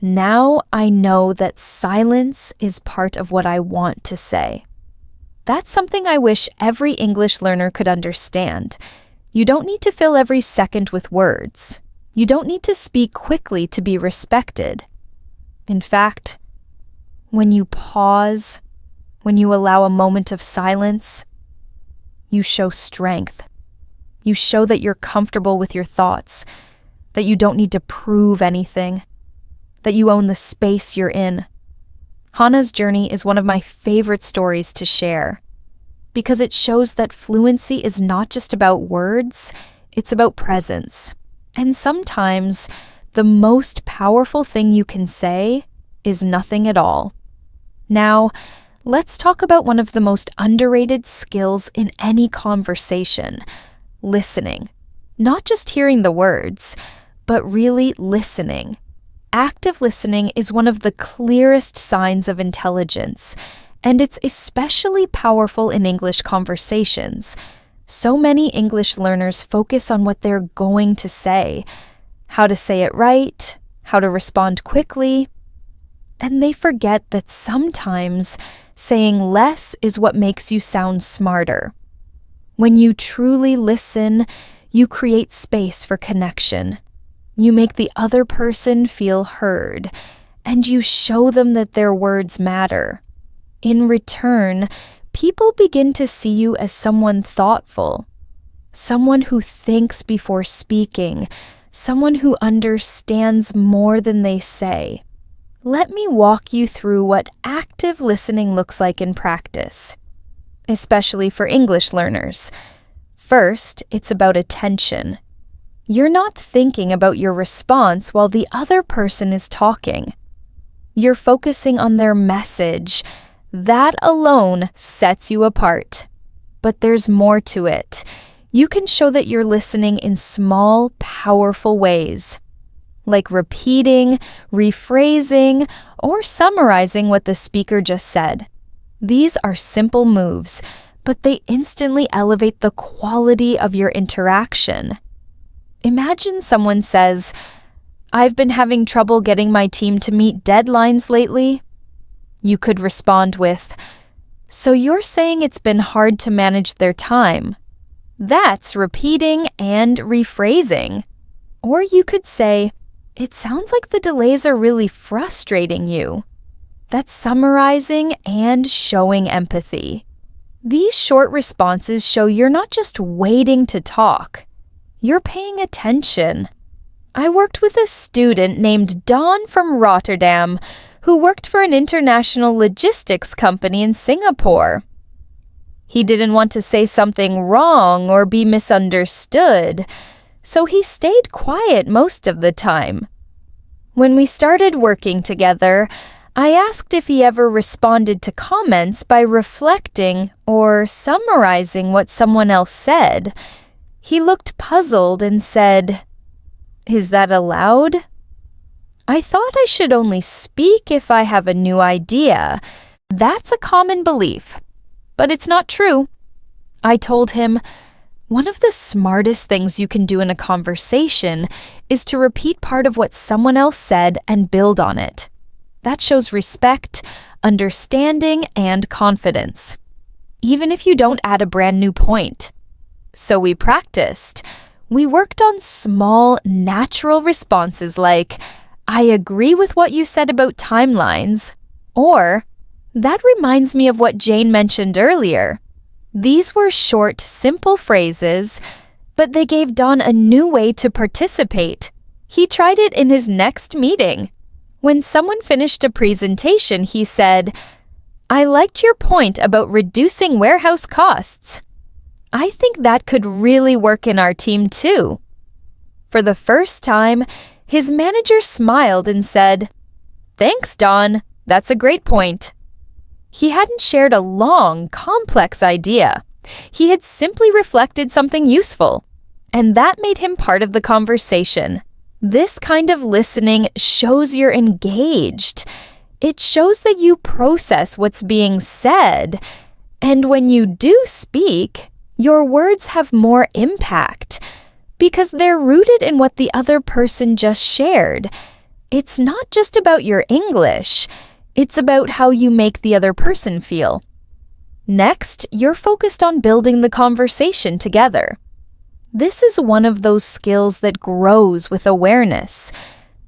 Now I know that silence is part of what I want to say." That's something I wish every English learner could understand. You don't need to fill every second with words. You don't need to speak quickly to be respected. In fact, when you pause, when you allow a moment of silence, you show strength. You show that you're comfortable with your thoughts, that you don't need to prove anything, that you own the space you're in. Hannah's journey is one of my favorite stories to share because it shows that fluency is not just about words, it's about presence. And sometimes the most powerful thing you can say is nothing at all. Now, let's talk about one of the most underrated skills in any conversation: listening. Not just hearing the words, but really listening. Active listening is one of the clearest signs of intelligence, and it's especially powerful in English conversations. So many English learners focus on what they're going to say, how to say it right, how to respond quickly, and they forget that sometimes saying less is what makes you sound smarter. When you truly listen, you create space for connection. You make the other person feel heard, and you show them that their words matter. In return, people begin to see you as someone thoughtful, someone who thinks before speaking, someone who understands more than they say. Let me walk you through what active listening looks like in practice, especially for English learners. First, it's about attention. You're not thinking about your response while the other person is talking. You're focusing on their message. That alone sets you apart. But there's more to it. You can show that you're listening in small, powerful ways, like repeating, rephrasing, or summarizing what the speaker just said. These are simple moves, but they instantly elevate the quality of your interaction. Imagine someone says, "I've been having trouble getting my team to meet deadlines lately." You could respond with, "So you're saying it's been hard to manage their time?" That's repeating and rephrasing. Or you could say, "It sounds like the delays are really frustrating you." That's summarizing and showing empathy. These short responses show you're not just waiting to talk. You're paying attention. I worked with a student named Don from Rotterdam who worked for an international logistics company in Singapore. He didn't want to say something wrong or be misunderstood, so he stayed quiet most of the time. When we started working together, I asked if he ever responded to comments by reflecting or summarizing what someone else said. He looked puzzled and said, "Is that allowed?" I thought I should only speak if I have a new idea. That's a common belief, but it's not true. I told him, one of the smartest things you can do in a conversation is to repeat part of what someone else said and build on it. That shows respect, understanding, and confidence, even if you don't add a brand new point. So we practiced. We worked on small, natural responses like, "I agree with what you said about timelines," or "That reminds me of what Jane mentioned earlier." These were short, simple phrases, but they gave Don a new way to participate. He tried it in his next meeting. When someone finished a presentation, he said, "I liked your point about reducing warehouse costs. I think that could really work in our team too." For the first time, his manager smiled and said, "Thanks, Don. That's a great point." He hadn't shared a long, complex idea. He had simply reflected something useful, and that made him part of the conversation. This kind of listening shows you're engaged. It shows that you process what's being said, and when you do speak, your words have more impact because they're rooted in what the other person just shared. It's not just about your English. It's about how you make the other person feel. Next, you're focused on building the conversation together. This is one of those skills that grows with awareness.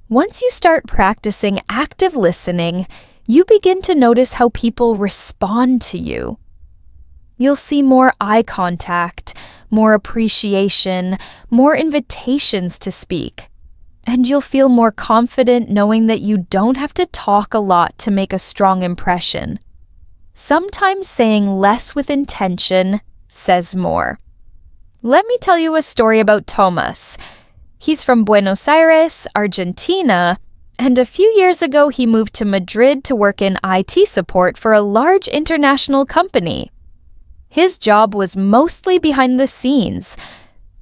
Once you start practicing active listening, you begin to notice how people respond to you. You'll see more eye contact, more appreciation, more invitations to speak. And you'll feel more confident knowing that you don't have to talk a lot to make a strong impression. Sometimes saying less with intention says more. Let me tell you a story about Thomas. He's from Buenos Aires, Argentina, and a few years ago he moved to Madrid to work in IT support for a large international company. His job was mostly behind the scenes,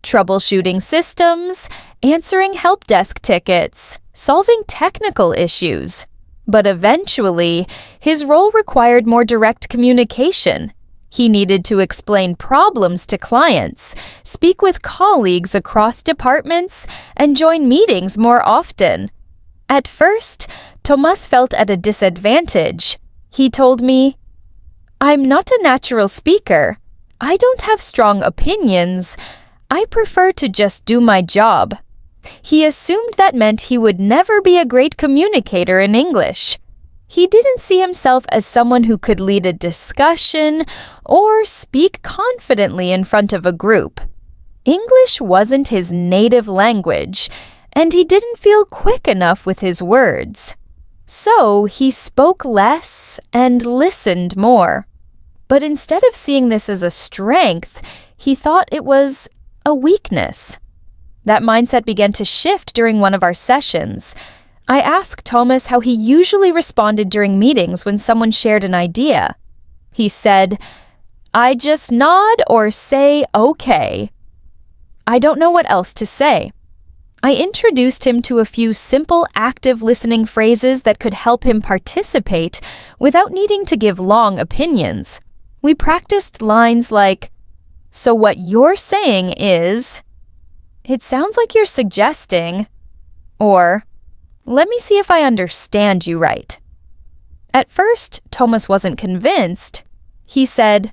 troubleshooting systems, answering help desk tickets, solving technical issues. But eventually, his role required more direct communication. He needed to explain problems to clients, speak with colleagues across departments, and join meetings more often. At first, Thomas felt at a disadvantage. He told me, "I'm not a natural speaker. I don't have strong opinions. I prefer to just do my job." He assumed that meant he would never be a great communicator in English. He didn't see himself as someone who could lead a discussion or speak confidently in front of a group. English wasn't his native language, and he didn't feel quick enough with his words. So he spoke less and listened more. But instead of seeing this as a strength, he thought it was a weakness. That mindset began to shift during one of our sessions. I asked Thomas how he usually responded during meetings when someone shared an idea. He said, "I just nod or say okay. I don't know what else to say." I introduced him to a few simple active listening phrases that could help him participate without needing to give long opinions. We practiced lines like, "So what you're saying is," "It sounds like you're suggesting," or "Let me see if I understand you right." At first, Thomas wasn't convinced. He said,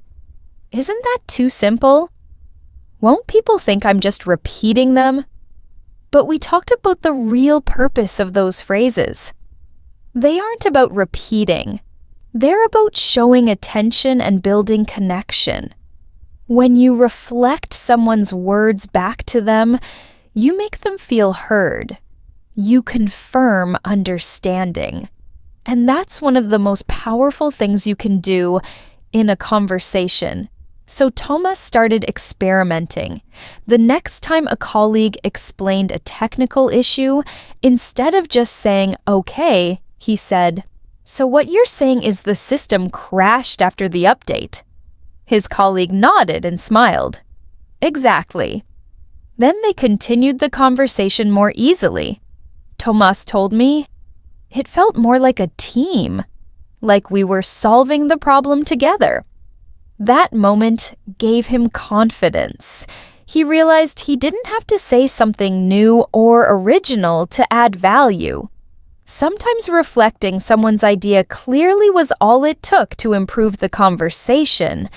"Isn't that too simple? Won't people think I'm just repeating them?" But we talked about the real purpose of those phrases. They aren't about repeating. They're about showing attention and building connection. When you reflect someone's words back to them, you make them feel heard. You confirm understanding. And that's one of the most powerful things you can do in a conversation. So Thomas started experimenting. The next time a colleague explained a technical issue, instead of just saying, "Okay," he said, "So what you're saying is the system crashed after the update?" His colleague nodded and smiled. "Exactly." Then they continued the conversation more easily. Thomas told me, "It felt more like a team, like we were solving the problem together." That moment gave him confidence. He realized he didn't have to say something new or original to add value. Sometimes reflecting someone's idea clearly was all it took to improve the conversation.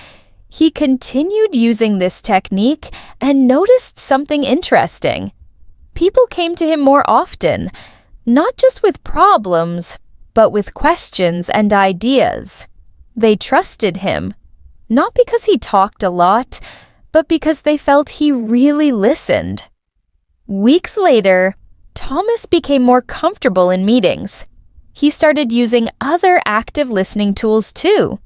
He continued using this technique and noticed something interesting. People came to him more often, not just with problems, but with questions and ideas. They trusted him, not because he talked a lot, but because they felt he really listened. Weeks later, Thomas became more comfortable in meetings. He started using other active listening tools too.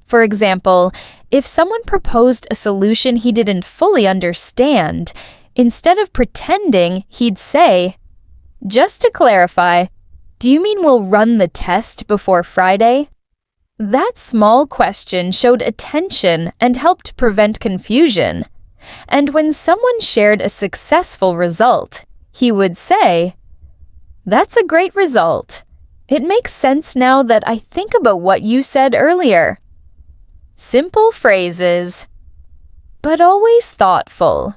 For example, if someone proposed a solution he didn't fully understand, instead of pretending, he'd say, "Just to clarify, do you mean we'll run the test before Friday?" That small question showed attention and helped prevent confusion. And when someone shared a successful result, he would say, "That's a great result. It makes sense now that I think about what you said earlier." Simple phrases, but always thoughtful,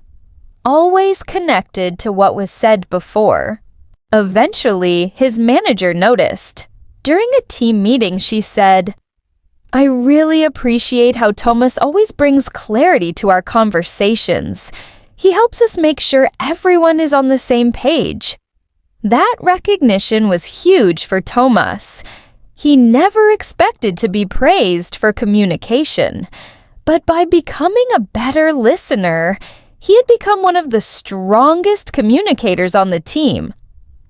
always connected to what was said before. Eventually, his manager noticed. During a team meeting, she said, "I really appreciate how Thomas always brings clarity to our conversations. He helps us make sure everyone is on the same page." That recognition was huge for Thomas. He never expected to be praised for communication, but by becoming a better listener, he had become one of the strongest communicators on the team.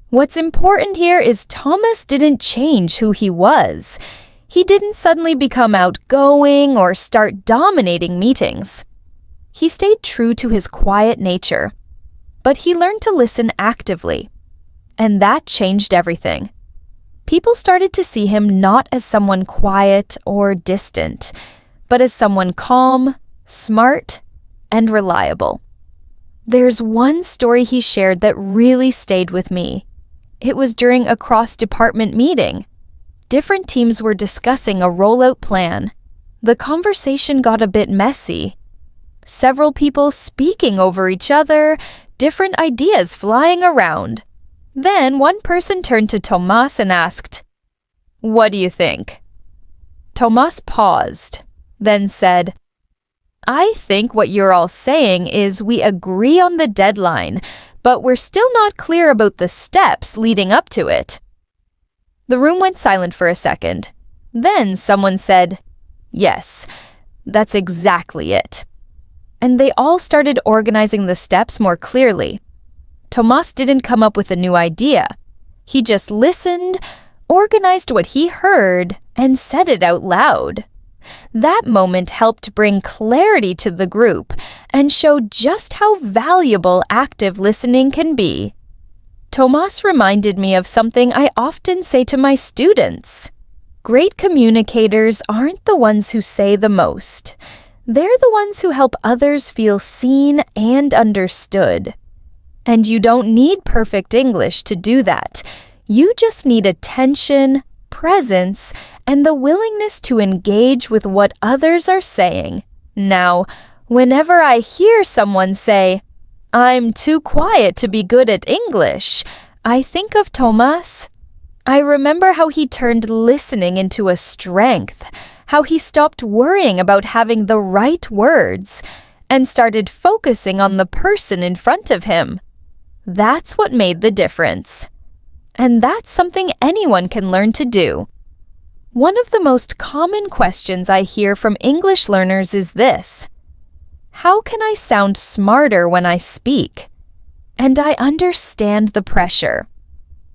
What's important here is Thomas didn't change who he was. He didn't suddenly become outgoing or start dominating meetings. He stayed true to his quiet nature, but he learned to listen actively, and that changed everything. People started to see him not as someone quiet or distant, but as someone calm, smart, and reliable. There's one story he shared that really stayed with me. It was during a cross-department meeting. Different teams were discussing a rollout plan. The conversation got a bit messy. Several people speaking over each other, different ideas flying around. Then one person turned to Thomas and asked, "What do you think?" Thomas paused, then said, "I think what you're all saying is we agree on the deadline, but we're still not clear about the steps leading up to it." The room went silent for a second. Then someone said, "Yes, that's exactly it." And they all started organizing the steps more clearly. Thomas didn't come up with a new idea. He just listened, organized what he heard, and said it out loud. That moment helped bring clarity to the group and showed just how valuable active listening can be. Thomas reminded me of something I often say to my students. Great communicators aren't the ones who say the most. They're the ones who help others feel seen and understood. And you don't need perfect English to do that. You just need attention, presence, and the willingness to engage with what others are saying. Now, whenever I hear someone say, "I'm too quiet to be good at English," I think of Thomas. I remember how he turned listening into a strength, how he stopped worrying about having the right words and started focusing on the person in front of him. That's what made the difference. And that's something anyone can learn to do. One of the most common questions I hear from English learners is this: how can I sound smarter when I speak? And I understand the pressure.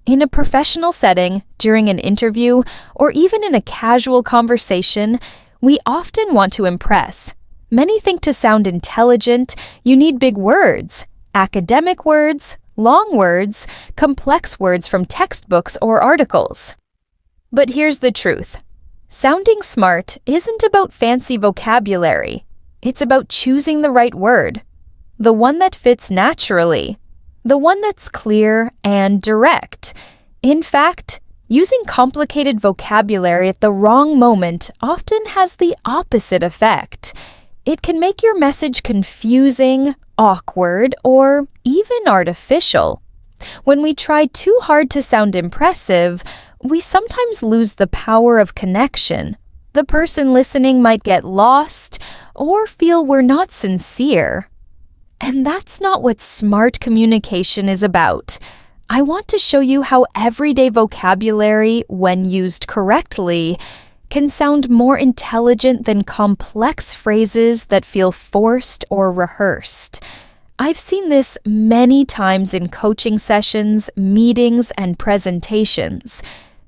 In a professional setting, during an interview, or even in a casual conversation, we often want to impress. Many think to sound intelligent, you need big words, academic words, long words, complex words from textbooks or articles. But here's the truth. Sounding smart isn't about fancy vocabulary. It's about choosing the right word, the one that fits naturally, the one that's clear and direct. In fact, using complicated vocabulary at the wrong moment often has the opposite effect. It can make your message confusing, awkward, or even artificial. When we try too hard to sound impressive, we sometimes lose the power of connection. The person listening might get lost or feel we're not sincere. And that's not what smart communication is about. I want to show you how everyday vocabulary, when used correctly, can sound more intelligent than complex phrases that feel forced or rehearsed. I've seen this many times in coaching sessions, meetings, and presentations.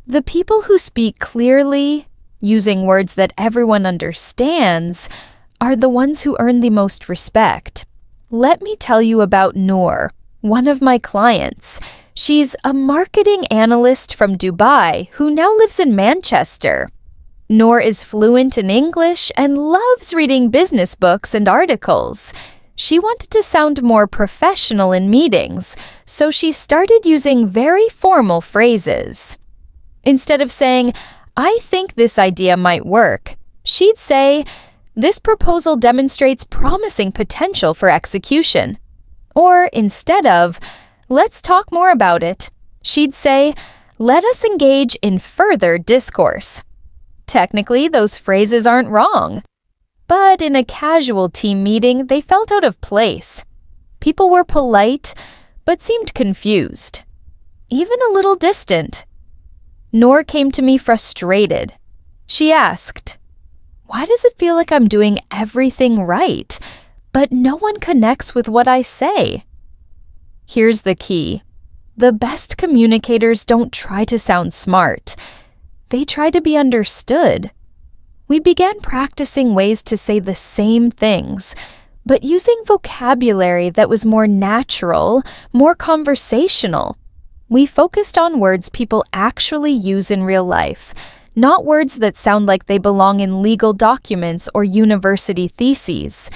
The people who speak clearly, using words that everyone understands, are the ones who earn the most respect. Let me tell you about Noor, one of my clients. She's a marketing analyst from Dubai who now lives in Manchester. Noor is fluent in English and loves reading business books and articles. She wanted to sound more professional in meetings, so she started using very formal phrases. Instead of saying, "I think this idea might work," she'd say, "This proposal demonstrates promising potential for execution." Or instead of, "Let's talk more about it," she'd say, "Let us engage in further discourse." Technically, those phrases aren't wrong. But in a casual team meeting, they felt out of place. People were polite, but seemed confused, even a little distant. Noor came to me frustrated. She asked, "Why does it feel like I'm doing everything right, but no one connects with what I say?" Here's the key. The best communicators don't try to sound smart. They try to be understood. We began practicing ways to say the same things, but using vocabulary that was more natural, more conversational. We focused on words people actually use in real life, not words that sound like they belong in legal documents or university theses.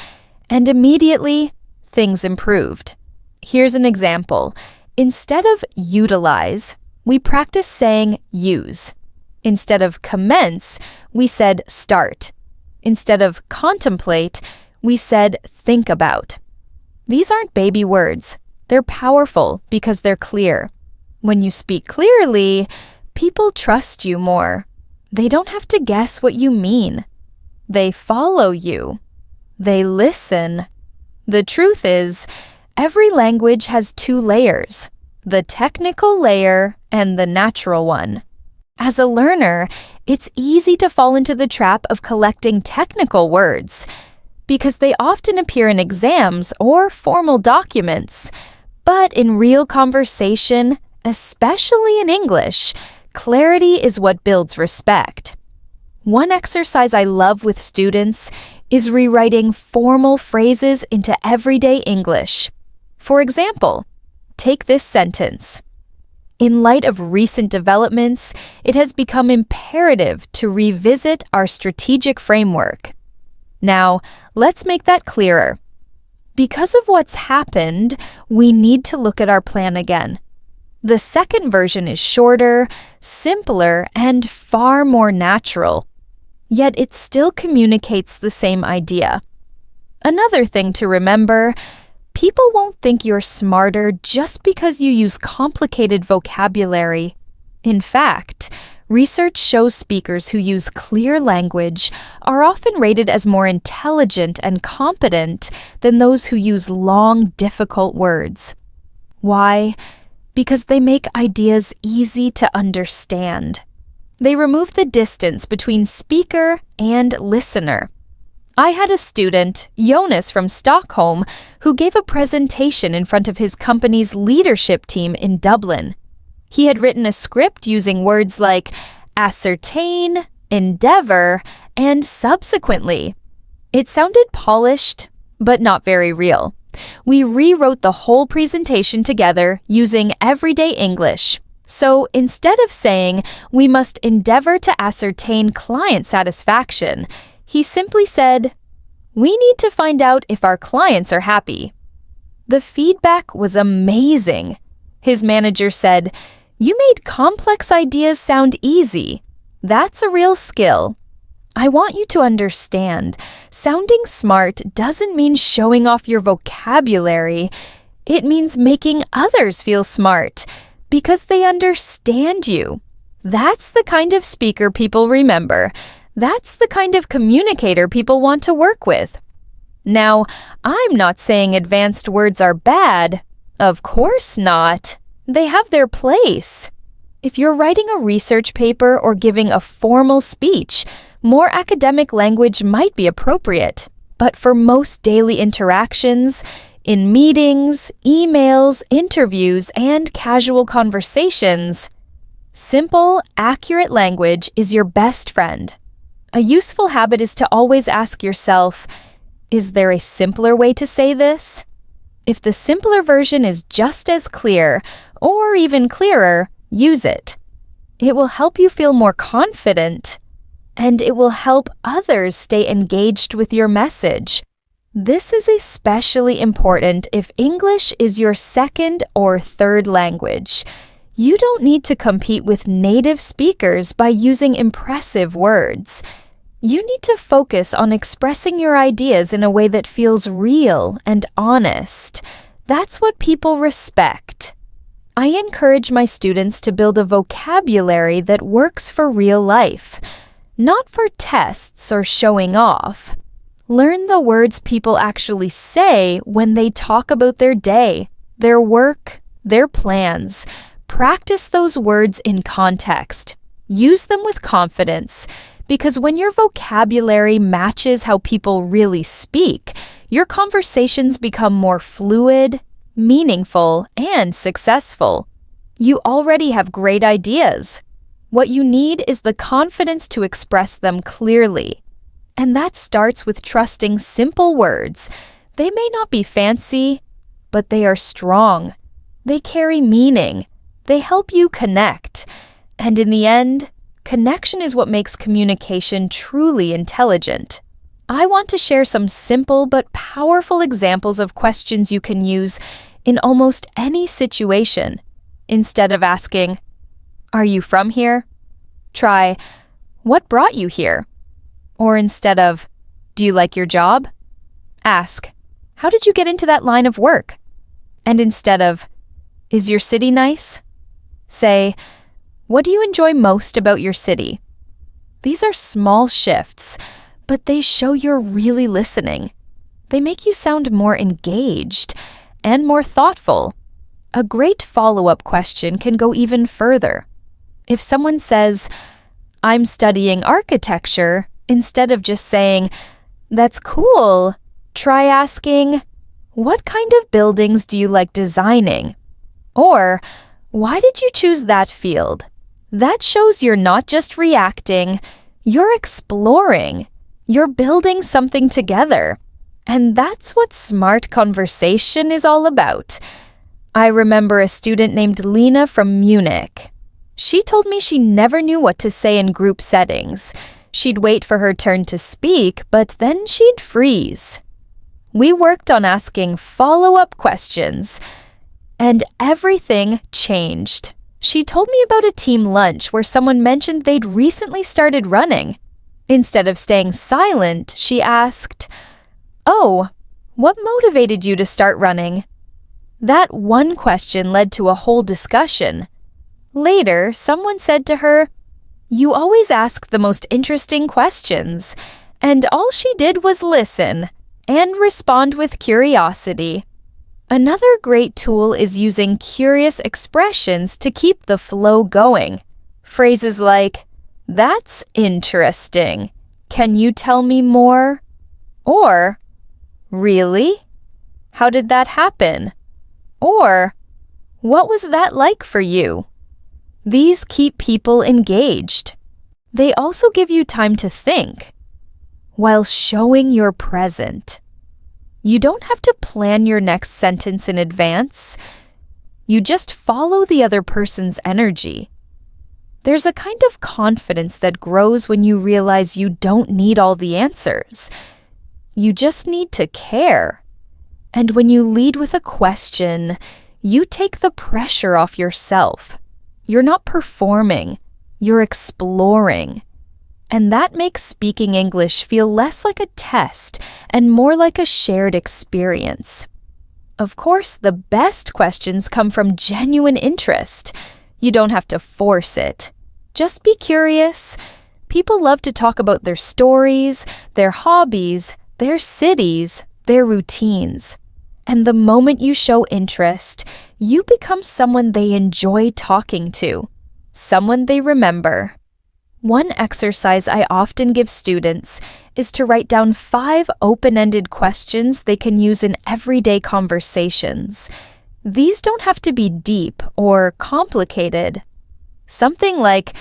And immediately, things improved. Here's an example. Instead of utilize, we practiced saying use. Instead of commence, we said start. Instead of contemplate, we said think about. These aren't baby words. They're powerful because they're clear. When you speak clearly, people trust you more. They don't have to guess what you mean. They follow you. They listen. The truth is, every language has two layers, the technical layer and the natural one. As a learner, it's easy to fall into the trap of collecting technical words because they often appear in exams or formal documents. But in real conversation, especially in English, clarity is what builds respect. One exercise I love with students is rewriting formal phrases into everyday English. For example, take this sentence. In light of recent developments, it has become imperative to revisit our strategic framework. Now, let's make that clearer. Because of what's happened, we need to look at our plan again. The second version is shorter, simpler, and far more natural. Yet it still communicates the same idea. Another thing to remember, people won't think you're smarter just because you use complicated vocabulary. In fact, research shows speakers who use clear language are often rated as more intelligent and competent than those who use long, difficult words. Why? Because they make ideas easy to understand. They remove the distance between speaker and listener. I had a student, Jonas from Stockholm, who gave a presentation in front of his company's leadership team in Dublin. He had written a script using words like ascertain, endeavor, and subsequently. It sounded polished, but not very real. We rewrote the whole presentation together using everyday English. So instead of saying, we must endeavor to ascertain client satisfaction, he simply said, we need to find out if our clients are happy. The feedback was amazing. His manager said, you made complex ideas sound easy. That's a real skill. I want you to understand, sounding smart doesn't mean showing off your vocabulary. It means making others feel smart because they understand you. That's the kind of speaker people remember. That's the kind of communicator people want to work with. Now, I'm not saying advanced words are bad. Of course not. They have their place. If you're writing a research paper or giving a formal speech, more academic language might be appropriate. But for most daily interactions, in meetings, emails, interviews, and casual conversations, simple, accurate language is your best friend. A useful habit is to always ask yourself, is there a simpler way to say this? If the simpler version is just as clear, or even clearer, use it. It will help you feel more confident, and it will help others stay engaged with your message. This is especially important if English is your second or third language. You don't need to compete with native speakers by using impressive words. You need to focus on expressing your ideas in a way that feels real and honest. That's what people respect. I encourage my students to build a vocabulary that works for real life, not for tests or showing off. Learn the words people actually say when they talk about their day, their work, their plans. Practice those words in context. Use them with confidence, because when your vocabulary matches how people really speak, your conversations become more fluid, meaningful, and successful. You already have great ideas. What you need is the confidence to express them clearly. And that starts with trusting simple words. They may not be fancy, but they are strong. They carry meaning. They help you connect. And in the end, connection is what makes communication truly intelligent. I want to share some simple but powerful examples of questions you can use in almost any situation. Instead of asking, "Are you from here?" Try, "What brought you here?" Or instead of, "Do you like your job?" Ask, "How did you get into that line of work?" And instead of, "Is your city nice?" Say, "What do you enjoy most about your city?" These are small shifts, but they show you're really listening. They make you sound more engaged and more thoughtful. A great follow-up question can go even further. If someone says, "I'm studying architecture," instead of just saying, "That's cool," try asking, "What kind of buildings do you like designing?" Or, "Why did you choose that field?" That shows you're not just reacting, you're exploring. You're building something together. And that's what smart conversation is all about. I remember a student named Lena from Munich. She told me she never knew what to say in group settings. She'd wait for her turn to speak, but then she'd freeze. We worked on asking follow-up questions, and everything changed. She told me about a team lunch where someone mentioned they'd recently started running. Instead of staying silent, she asked, "Oh, what motivated you to start running?" That one question led to a whole discussion. Later, someone said to her, "You always ask the most interesting questions," and all she did was listen and respond with curiosity. Another great tool is using curious expressions to keep the flow going. Phrases like, That's interesting. Can you tell me more? Or, really? How did that happen? Or, what was that like for you? These keep people engaged. They also give you time to think, while showing you're present. You don't have to plan your next sentence in advance. You just follow the other person's energy. There's a kind of confidence that grows when you realize you don't need all the answers. You just need to care. And when you lead with a question, you take the pressure off yourself. You're not performing, you're exploring. And that makes speaking English feel less like a test and more like a shared experience. Of course, the best questions come from genuine interest. You don't have to force it. Just be curious. People love to talk about their stories, their hobbies, their cities, their routines. And the moment you show interest, you become someone they enjoy talking to, someone they remember. One exercise I often give students is to write down 5 open-ended questions they can use in everyday conversations. These don't have to be deep or complicated. Something like,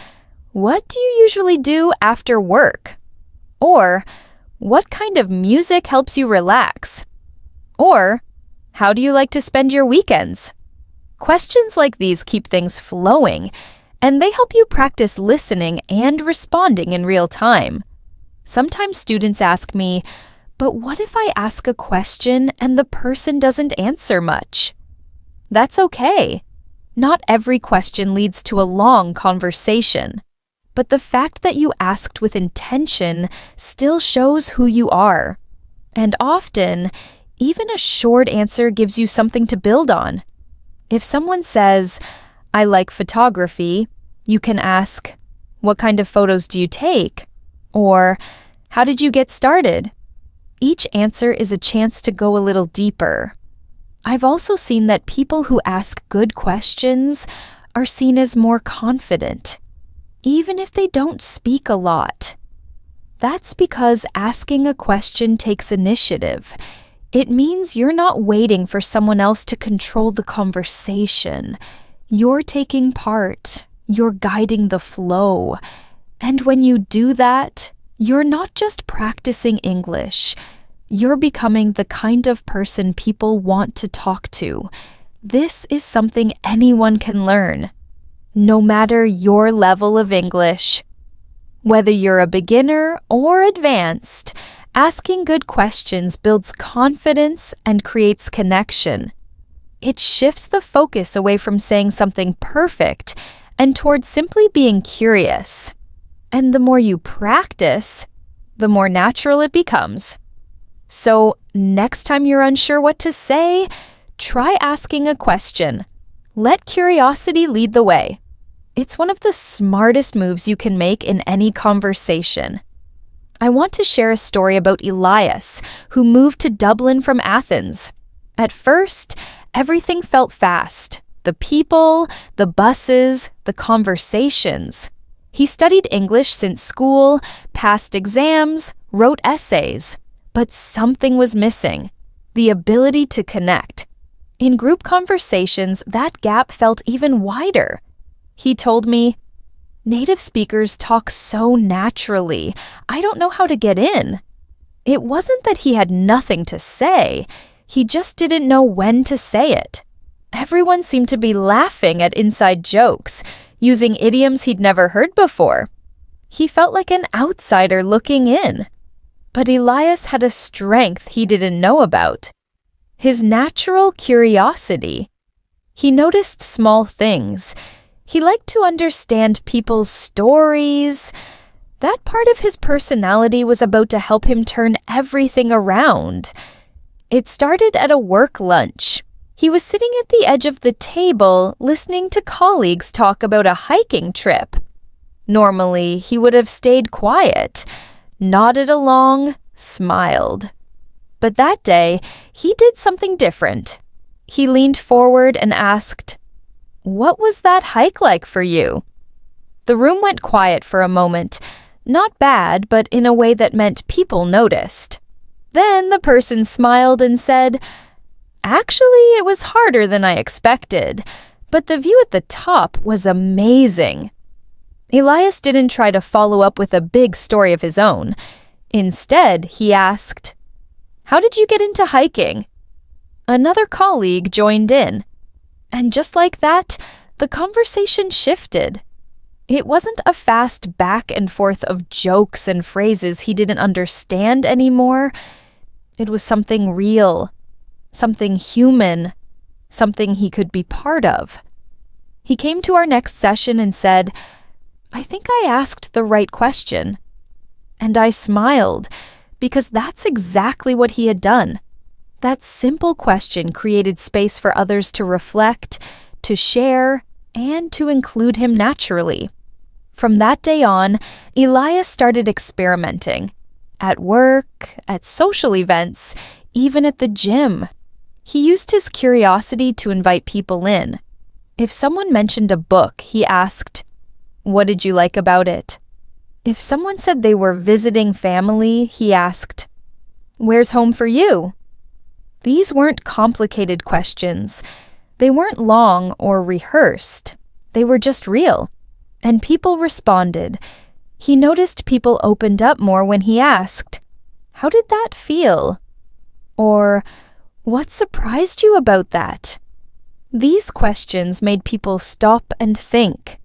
what do you usually do after work? Or, what kind of music helps you relax? Or, how do you like to spend your weekends? Questions like these keep things flowing, and they help you practice listening and responding in real time. Sometimes students ask me, but what if I ask a question and the person doesn't answer much? That's okay. Not every question leads to a long conversation. But the fact that you asked with intention still shows who you are. And often, even a short answer gives you something to build on. If someone says, I like photography, you can ask, what kind of photos do you take? Or, how did you get started? Each answer is a chance to go a little deeper. I've also seen that people who ask good questions are seen as more confident, even if they don't speak a lot. That's because asking a question takes initiative. It means you're not waiting for someone else to control the conversation. You're taking part. You're guiding the flow. And when you do that, you're not just practicing English. You're becoming the kind of person people want to talk to. This is something anyone can learn, no matter your level of English. Whether you're a beginner or advanced, asking good questions builds confidence and creates connection. It shifts the focus away from saying something perfect and towards simply being curious. And the more you practice, the more natural it becomes. So, next time you're unsure what to say, try asking a question. Let curiosity lead the way. It's one of the smartest moves you can make in any conversation. I want to share a story about Elias, who moved to Dublin from Athens. At first, everything felt fast. The people, the buses, the conversations. He studied English since school, passed exams, wrote essays. But something was missing: the ability to connect. In group conversations, that gap felt even wider. He told me, native speakers talk so naturally. I don't know how to get in. It wasn't that he had nothing to say. He just didn't know when to say it. Everyone seemed to be laughing at inside jokes, using idioms he'd never heard before. He felt like an outsider looking in. But Elias had a strength he didn't know about: his natural curiosity. He noticed small things. He liked to understand people's stories. That part of his personality was about to help him turn everything around. It started at a work lunch. He was sitting at the edge of the table, listening to colleagues talk about a hiking trip. Normally, he would have stayed quiet, nodded along, smiled. But that day, he did something different. He leaned forward and asked, "What was that hike like for you?" The room went quiet for a moment. Not bad, but in a way that meant people noticed. Then the person smiled and said, "Actually, it was harder than I expected, but the view at the top was amazing." Elias didn't try to follow up with a big story of his own. Instead, he asked, "How did you get into hiking?" Another colleague joined in. And just like that, the conversation shifted. It wasn't a fast back and forth of jokes and phrases he didn't understand anymore. It was something real, something human, something he could be part of. He came to our next session and said, "I think I asked the right question." And I smiled, because that's exactly what he had done. That simple question created space for others to reflect, to share, and to include him naturally. From that day on, Elias started experimenting. At work, at social events, even at the gym. He used his curiosity to invite people in. If someone mentioned a book, he asked, "What did you like about it?" If someone said they were visiting family, he asked, "Where's home for you?" These weren't complicated questions. They weren't long or rehearsed. They were just real. And people responded. He noticed people opened up more when he asked, "How did that feel?" Or, "What surprised you about that?" These questions made people stop and think.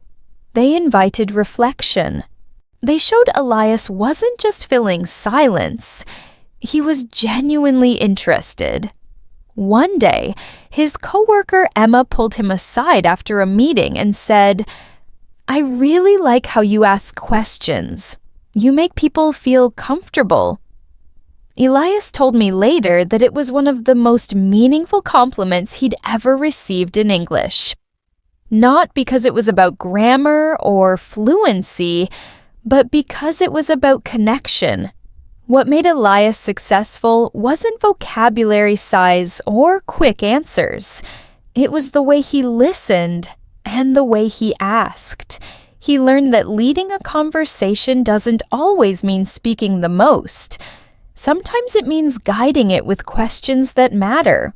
They invited reflection. They showed Elias wasn't just filling silence. He was genuinely interested. One day, his coworker Emma pulled him aside after a meeting and said, "I really like how you ask questions. You make people feel comfortable." Elias told me later that it was one of the most meaningful compliments he'd ever received in English. Not because it was about grammar or fluency, but because it was about connection. What made Elias successful wasn't vocabulary size or quick answers. It was the way he listened and the way he asked. He learned that leading a conversation doesn't always mean speaking the most. Sometimes it means guiding it with questions that matter.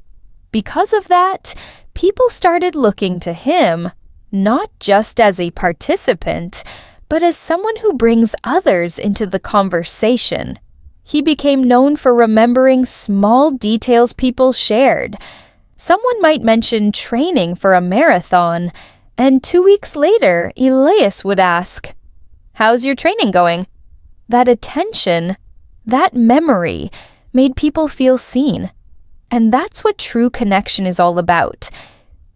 Because of that, people started looking to him, not just as a participant, but as someone who brings others into the conversation. He became known for remembering small details people shared. Someone might mention training for a marathon, and 2 weeks later, Elias would ask, "How's your training going?" That attention, that memory, made people feel seen. And that's what true connection is all about.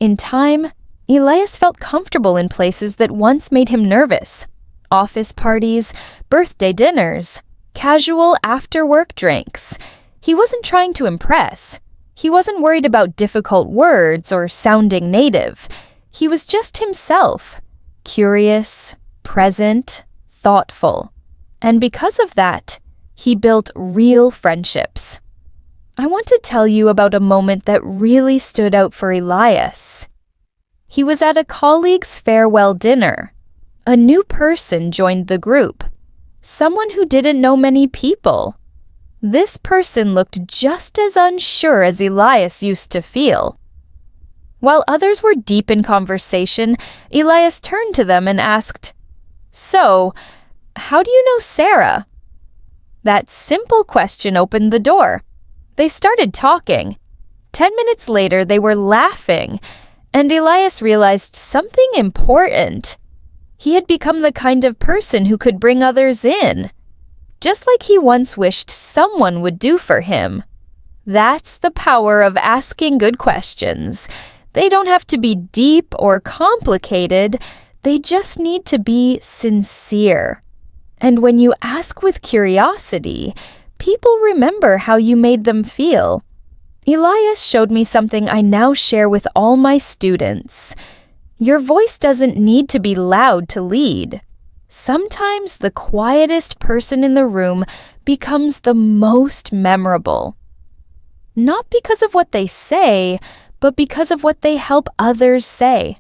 In time, Elias felt comfortable in places that once made him nervous. Office parties, birthday dinners, casual after-work drinks. He wasn't trying to impress. He wasn't worried about difficult words or sounding native. He was just himself, curious, present, thoughtful. And because of that, he built real friendships. I want to tell you about a moment that really stood out for Elias. He was at a colleague's farewell dinner. A new person joined the group. Someone who didn't know many people. This person looked just as unsure as Elias used to feel. While others were deep in conversation, Elias turned to them and asked, "So, how do you know Sarah?" That simple question opened the door. They started talking. 10 minutes later, they were laughing, and Elias realized something important. He had become the kind of person who could bring others in, just like he once wished someone would do for him. That's the power of asking good questions. They don't have to be deep or complicated. They just need to be sincere. And when you ask with curiosity, people remember how you made them feel. Elias showed me something I now share with all my students. Your voice doesn't need to be loud to lead. Sometimes the quietest person in the room becomes the most memorable. Not because of what they say, but because of what they help others say.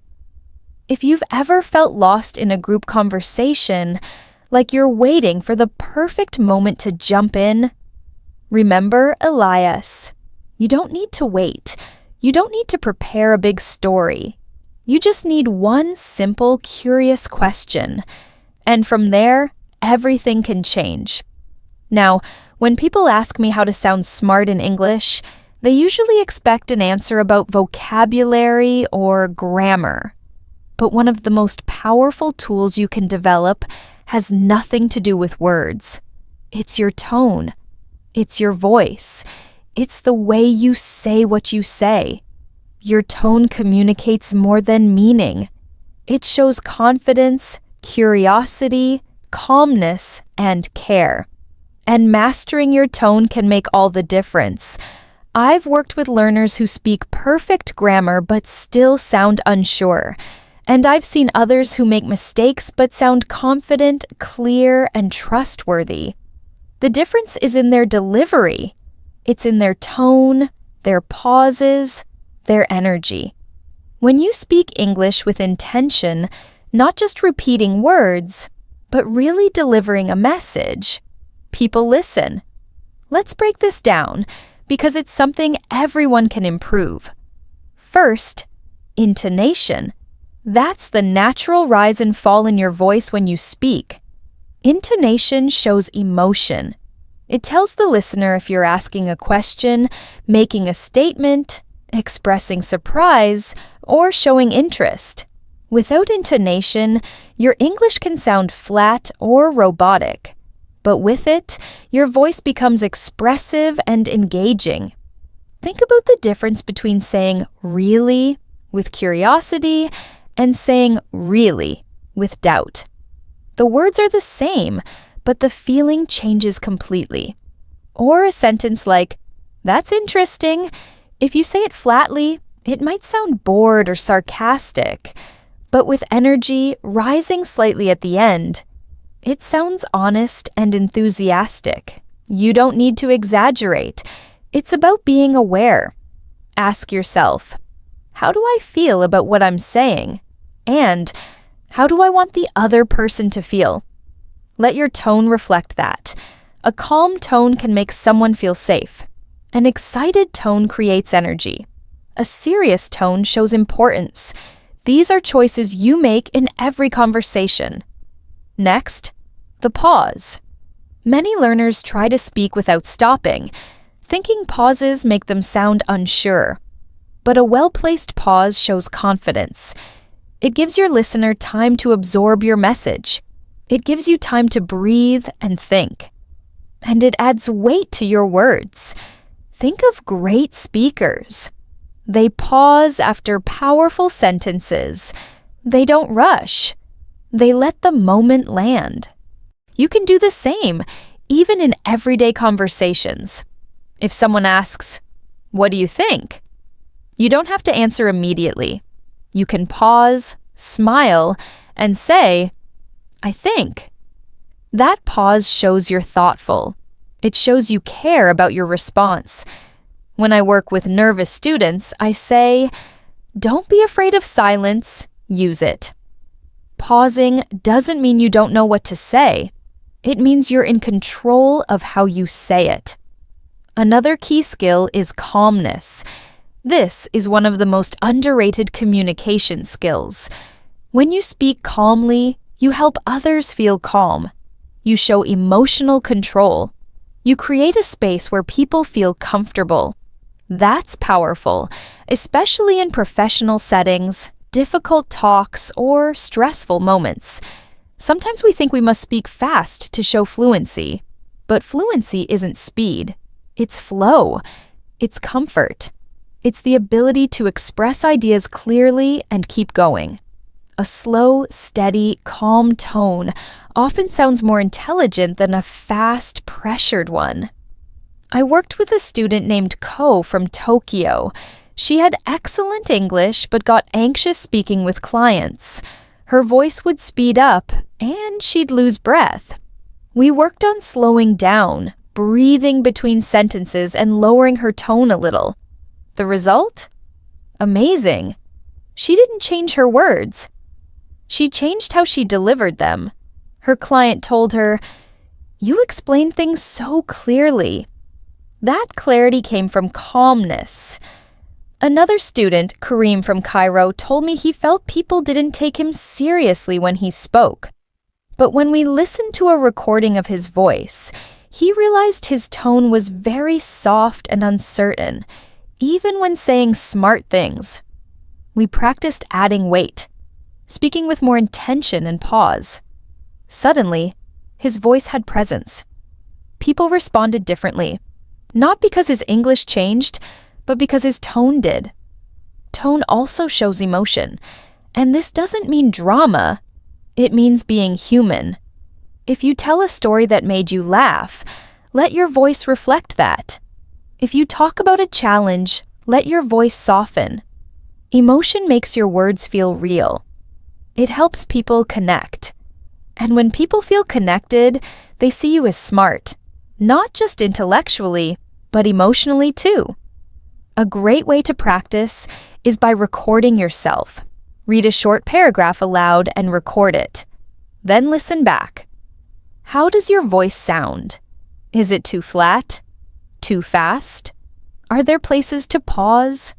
If you've ever felt lost in a group conversation, like you're waiting for the perfect moment to jump in, remember Elias. You don't need to wait. You don't need to prepare a big story. You just need one simple, curious question. And from there, everything can change. Now, when people ask me how to sound smart in English, they usually expect an answer about vocabulary or grammar. But one of the most powerful tools you can develop has nothing to do with words. It's your tone. It's your voice. It's the way you say what you say. Your tone communicates more than meaning. It shows confidence, curiosity, calmness, and care. And mastering your tone can make all the difference. I've worked with learners who speak perfect grammar but still sound unsure. And I've seen others who make mistakes but sound confident, clear, and trustworthy. The difference is in their delivery. It's in their tone, their pauses, their energy. When you speak English with intention, not just repeating words, but really delivering a message, people listen. Let's break this down because it's something everyone can improve. First, intonation. That's the natural rise and fall in your voice when you speak. Intonation shows emotion. It tells the listener if you're asking a question, making a statement, expressing surprise, or showing interest. Without intonation, your English can sound flat or robotic. But with it, your voice becomes expressive and engaging. Think about the difference between saying really with curiosity and saying really with doubt. The words are the same, but the feeling changes completely. Or a sentence like, "That's interesting." If you say it flatly, it might sound bored or sarcastic, but with energy rising slightly at the end, it sounds honest and enthusiastic. You don't need to exaggerate. It's about being aware. Ask yourself, how do I feel about what I'm saying? And how do I want the other person to feel? Let your tone reflect that. A calm tone can make someone feel safe. An excited tone creates energy. A serious tone shows importance. These are choices you make in every conversation. Next, the pause. Many learners try to speak without stopping, thinking pauses make them sound unsure. But a well-placed pause shows confidence. It gives your listener time to absorb your message. It gives you time to breathe and think. And it adds weight to your words. Think of great speakers. They pause after powerful sentences. They don't rush. They let the moment land. You can do the same, even in everyday conversations. If someone asks, "What do you think?" you don't have to answer immediately. You can pause, smile, and say, "I think." That pause shows you're thoughtful. It shows you care about your response. When I work with nervous students, I say, "Don't be afraid of silence, use it." Pausing doesn't mean you don't know what to say. It means you're in control of how you say it. Another key skill is calmness. This is one of the most underrated communication skills. When you speak calmly, you help others feel calm. You show emotional control. You create a space where people feel comfortable. That's powerful, especially in professional settings, difficult talks, or stressful moments. Sometimes we think we must speak fast to show fluency, but fluency isn't speed. It's flow. It's comfort. It's the ability to express ideas clearly and keep going. A slow, steady, calm tone often sounds more intelligent than a fast, pressured one. I worked with a student named Ko from Tokyo. She had excellent English but got anxious speaking with clients. Her voice would speed up and she'd lose breath. We worked on slowing down, breathing between sentences, and lowering her tone a little. The result? Amazing. She didn't change her words. She changed how she delivered them. Her client told her, "You explain things so clearly." That clarity came from calmness. Another student, Kareem from Cairo, told me he felt people didn't take him seriously when he spoke. But when we listened to a recording of his voice, he realized his tone was very soft and uncertain, even when saying smart things. We practiced adding weight, speaking with more intention and pause. Suddenly, his voice had presence. People responded differently, not because his English changed, but because his tone did. Tone also shows emotion, and this doesn't mean drama. It means being human. If you tell a story that made you laugh, let your voice reflect that. If you talk about a challenge, let your voice soften. Emotion makes your words feel real. It helps people connect. And when people feel connected, they see you as smart, not just intellectually, but emotionally too. A great way to practice is by recording yourself. Read a short paragraph aloud and record it. Then listen back. How does your voice sound? Is it too flat? Too fast? Are there places to pause?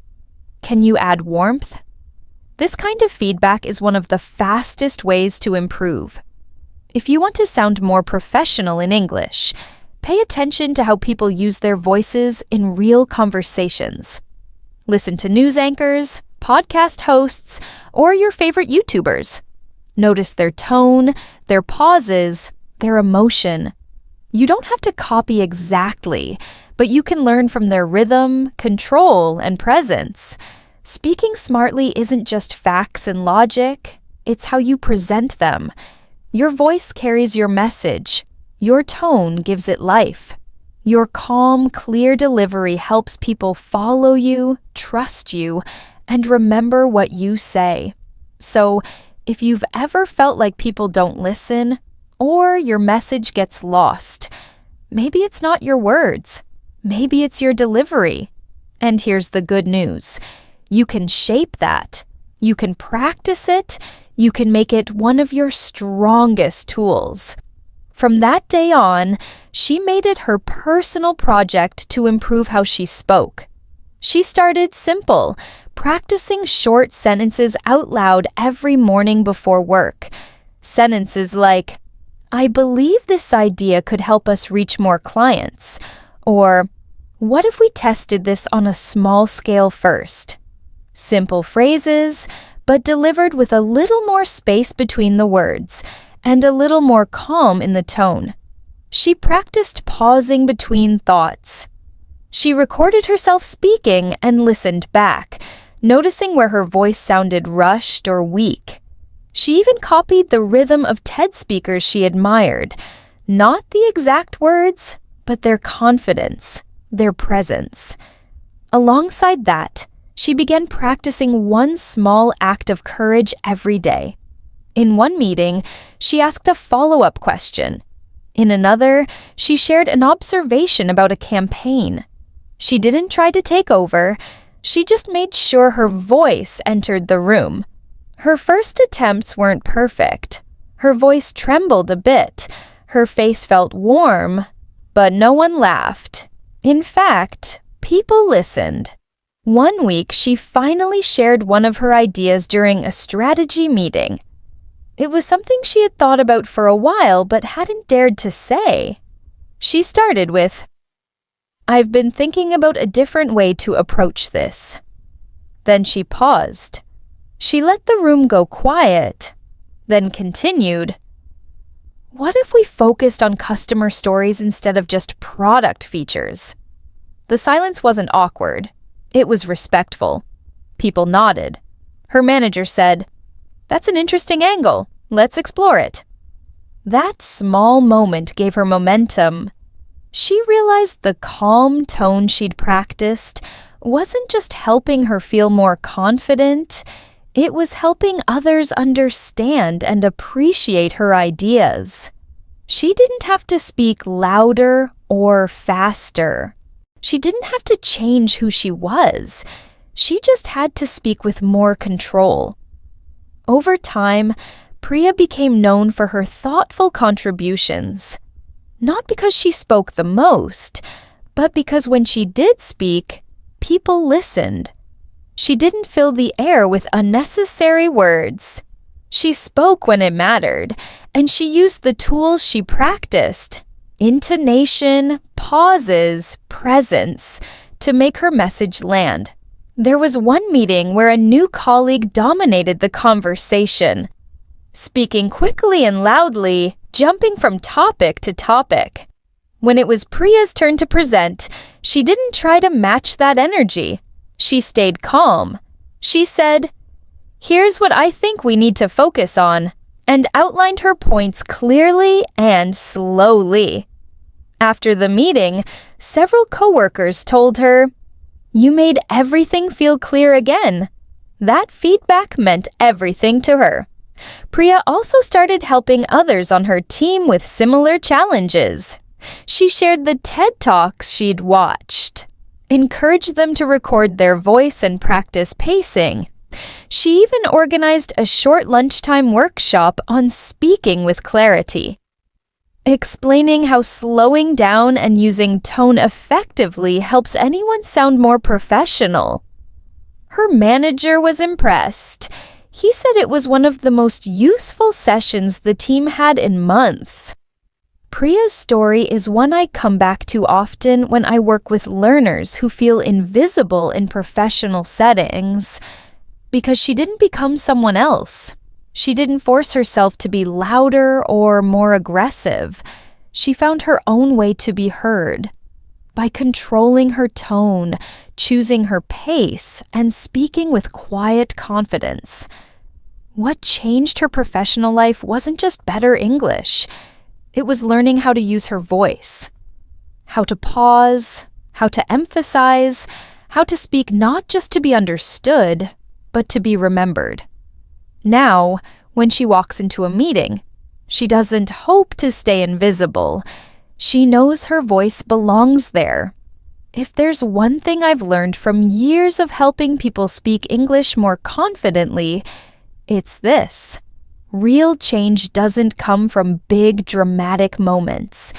Can you add warmth? This kind of feedback is one of the fastest ways to improve. If you want to sound more professional in English, pay attention to how people use their voices in real conversations. Listen to news anchors, podcast hosts, or your favorite YouTubers. Notice their tone, their pauses, their emotion. You don't have to copy exactly, but you can learn from their rhythm, control, and presence. Speaking smartly isn't just facts and logic, it's how you present them. Your voice carries your message. Your tone gives it life. Your calm, clear delivery helps people follow you, trust you, and remember what you say. So, if you've ever felt like people don't listen, or your message gets lost, maybe it's not your words. Maybe it's your delivery. And here's the good news. You can shape that. You can practice it. You can make it one of your strongest tools. From that day on, she made it her personal project to improve how she spoke. She started simple, practicing short sentences out loud every morning before work. Sentences like, "I believe this idea could help us reach more clients," or, "What if we tested this on a small scale first?" Simple phrases, but delivered with a little more space between the words and a little more calm in the tone. She practiced pausing between thoughts. She recorded herself speaking and listened back, noticing where her voice sounded rushed or weak. She even copied the rhythm of TED speakers she admired, not the exact words, but their confidence, their presence. Alongside that, she began practicing one small act of courage every day. In one meeting, she asked a follow-up question. In another, she shared an observation about a campaign. She didn't try to take over, she just made sure her voice entered the room. Her first attempts weren't perfect. Her voice trembled a bit, her face felt warm, but no one laughed. In fact, people listened. One week, she finally shared one of her ideas during a strategy meeting. It was something she had thought about for a while but hadn't dared to say. She started with, "I've been thinking about a different way to approach this." Then she paused. She let the room go quiet, then continued, "What if we focused on customer stories instead of just product features?" The silence wasn't awkward. It was respectful. People nodded. Her manager said, "That's an interesting angle. Let's explore it." That small moment gave her momentum. She realized the calm tone she'd practiced wasn't just helping her feel more confident, it was helping others understand and appreciate her ideas. She didn't have to speak louder or faster. She didn't have to change who she was. She just had to speak with more control. Over time, Priya became known for her thoughtful contributions. Not because she spoke the most, but because when she did speak, people listened. She didn't fill the air with unnecessary words. She spoke when it mattered, and she used the tools she practiced, intonation, pauses, presence, to make her message land. There was one meeting where a new colleague dominated the conversation, speaking quickly and loudly, jumping from topic to topic. When it was Priya's turn to present, she didn't try to match that energy. She stayed calm. She said, "Here's what I think we need to focus on," and outlined her points clearly and slowly. After the meeting, several coworkers told her, "You made everything feel clear again." That feedback meant everything to her. Priya also started helping others on her team with similar challenges. She shared the TED Talks she'd watched, encouraged them to record their voice and practice pacing. She even organized a short lunchtime workshop on speaking with clarity, explaining how slowing down and using tone effectively helps anyone sound more professional. Her manager was impressed. He said it was one of the most useful sessions the team had in months. Priya's story is one I come back to often when I work with learners who feel invisible in professional settings, because she didn't become someone else. She didn't force herself to be louder or more aggressive. She found her own way to be heard. By controlling her tone, choosing her pace, and speaking with quiet confidence. What changed her professional life wasn't just better English. It was learning how to use her voice, how to pause, how to emphasize, how to speak not just to be understood, but to be remembered. Now, when she walks into a meeting, she doesn't hope to stay invisible. She knows her voice belongs there. If there's one thing I've learned from years of helping people speak English more confidently, it's this. Real change doesn't come from big, dramatic moments.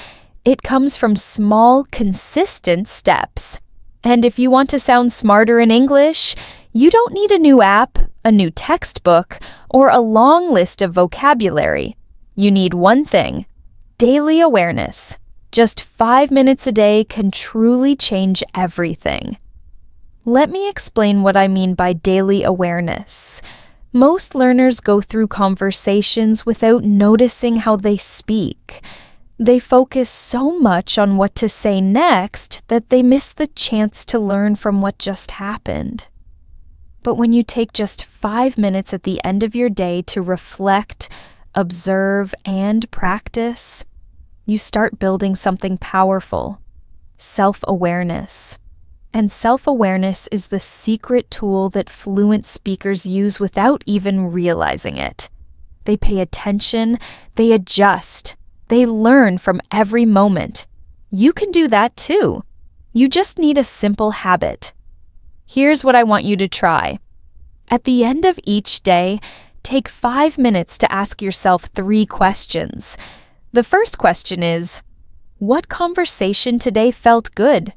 It comes from small, consistent steps. And if you want to sound smarter in English, you don't need a new app, a new textbook, or a long list of vocabulary. You need one thing: daily awareness. Just 5 minutes a day can truly change everything. Let me explain what I mean by daily awareness. Most learners go through conversations without noticing how they speak. They focus so much on what to say next that they miss the chance to learn from what just happened. But when you take just 5 minutes at the end of your day to reflect, observe, and practice, you start building something powerful: self-awareness. And self-awareness is the secret tool that fluent speakers use without even realizing it. They pay attention, they adjust, they learn from every moment. You can do that too. You just need a simple habit. Here's what I want you to try. At the end of each day, take 5 minutes to ask yourself 3 questions. The first question is, what conversation today felt good?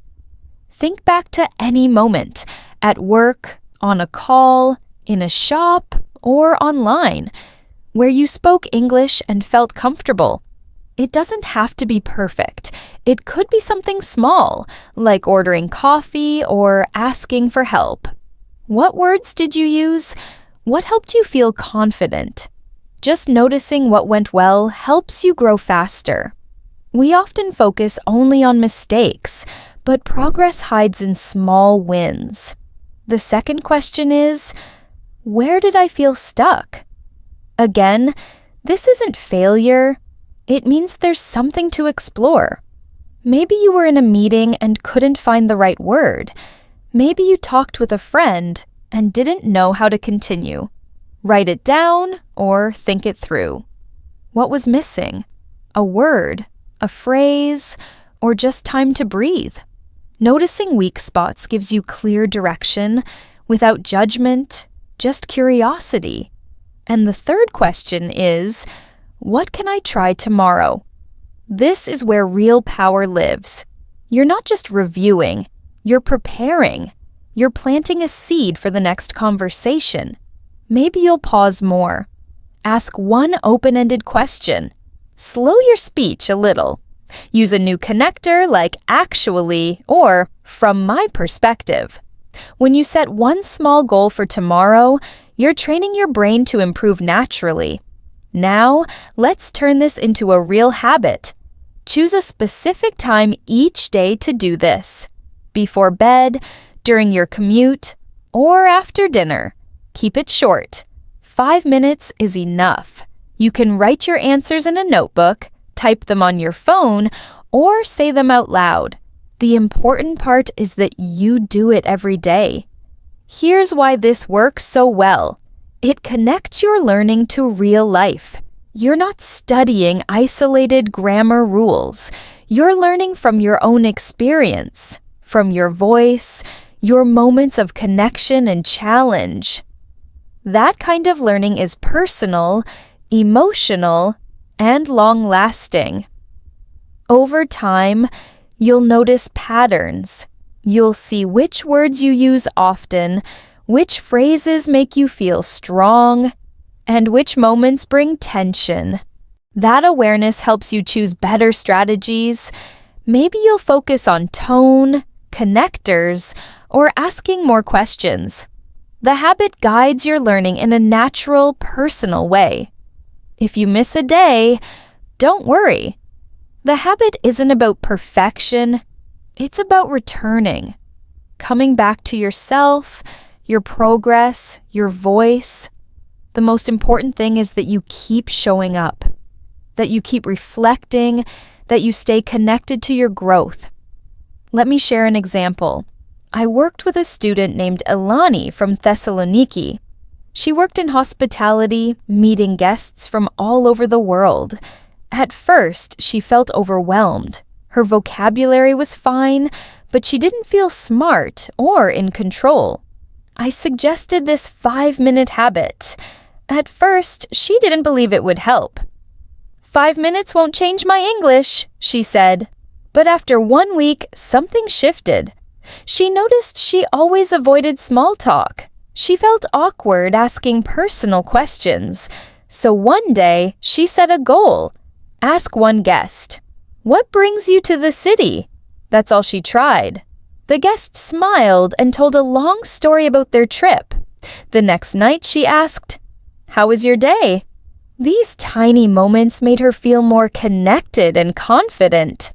Think back to any moment, at work, on a call, in a shop, or online, where you spoke English and felt comfortable. It doesn't have to be perfect. It could be something small, like ordering coffee or asking for help. What words did you use? What helped you feel confident? Just noticing what went well helps you grow faster. We often focus only on mistakes, but progress hides in small wins. The second question is, where did I feel stuck? Again, this isn't failure. It means there's something to explore. Maybe you were in a meeting and couldn't find the right word. Maybe you talked with a friend and didn't know how to continue. Write it down or think it through. What was missing? A word, a phrase, or just time to breathe? Noticing weak spots gives you clear direction without judgment, just curiosity. And the third question is, what can I try tomorrow? This is where real power lives. You're not just reviewing, you're preparing. You're planting a seed for the next conversation. Maybe you'll pause more. Ask one open-ended question. Slow your speech a little. Use a new connector like actually or from my perspective. When you set one small goal for tomorrow, you're training your brain to improve naturally. Now, let's turn this into a real habit. Choose a specific time each day to do this. Before bed, during your commute, or after dinner. Keep it short. 5 minutes is enough. You can write your answers in a notebook, type them on your phone, or say them out loud. The important part is that you do it every day. Here's why this works so well. It connects your learning to real life. You're not studying isolated grammar rules. You're learning from your own experience, from your voice, your moments of connection and challenge. That kind of learning is personal, emotional, and long-lasting. Over time, you'll notice patterns. You'll see which words you use often, which phrases make you feel strong, and which moments bring tension. That awareness helps you choose better strategies. Maybe you'll focus on tone, connectors, or asking more questions. The habit guides your learning in a natural, personal way. If you miss a day, don't worry. The habit isn't about perfection. It's about returning, coming back to yourself, your progress, your voice. The most important thing is that you keep showing up, that you keep reflecting, that you stay connected to your growth. Let me share an example. I worked with a student named Elani from Thessaloniki. She worked in hospitality, meeting guests from all over the world. At first, she felt overwhelmed. Her vocabulary was fine, but she didn't feel smart or in control. I suggested this 5-minute habit. At first, she didn't believe it would help. 5 minutes won't change my English, she said. But after 1 week, something shifted. She noticed she always avoided small talk. She felt awkward asking personal questions. So one day, she set a goal. Ask one guest, "What brings you to the city?" That's all she tried. The guest smiled and told a long story about their trip. The next night, she asked, "How was your day?" These tiny moments made her feel more connected and confident.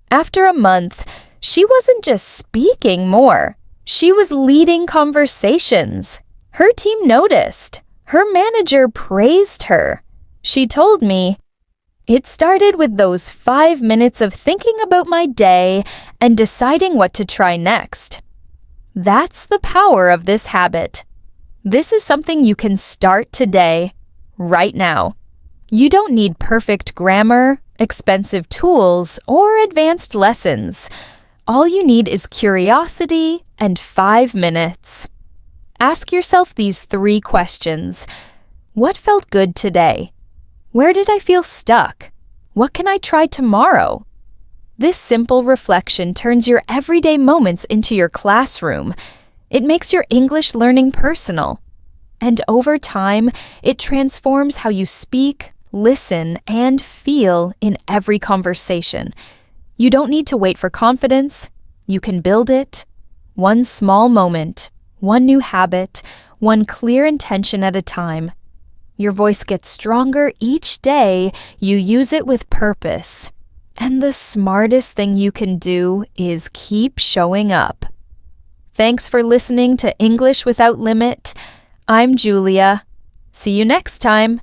After a month, she wasn't just speaking more. She was leading conversations. Her team noticed. Her manager praised her. She told me, "It started with those 5 minutes of thinking about my day and deciding what to try next." That's the power of this habit. This is something you can start today, right now. You don't need perfect grammar, expensive tools, or advanced lessons. All you need is curiosity and 5 minutes. Ask yourself these 3 questions. What felt good today? Where did I feel stuck? What can I try tomorrow? This simple reflection turns your everyday moments into your classroom. It makes your English learning personal. And over time, it transforms how you speak, listen, and feel in every conversation. You don't need to wait for confidence. You can build it. One small moment, one new habit, one clear intention at a time. Your voice gets stronger each day you use it with purpose. And the smartest thing you can do is keep showing up. Thanks for listening to English Without Limit. I'm Julia. See you next time.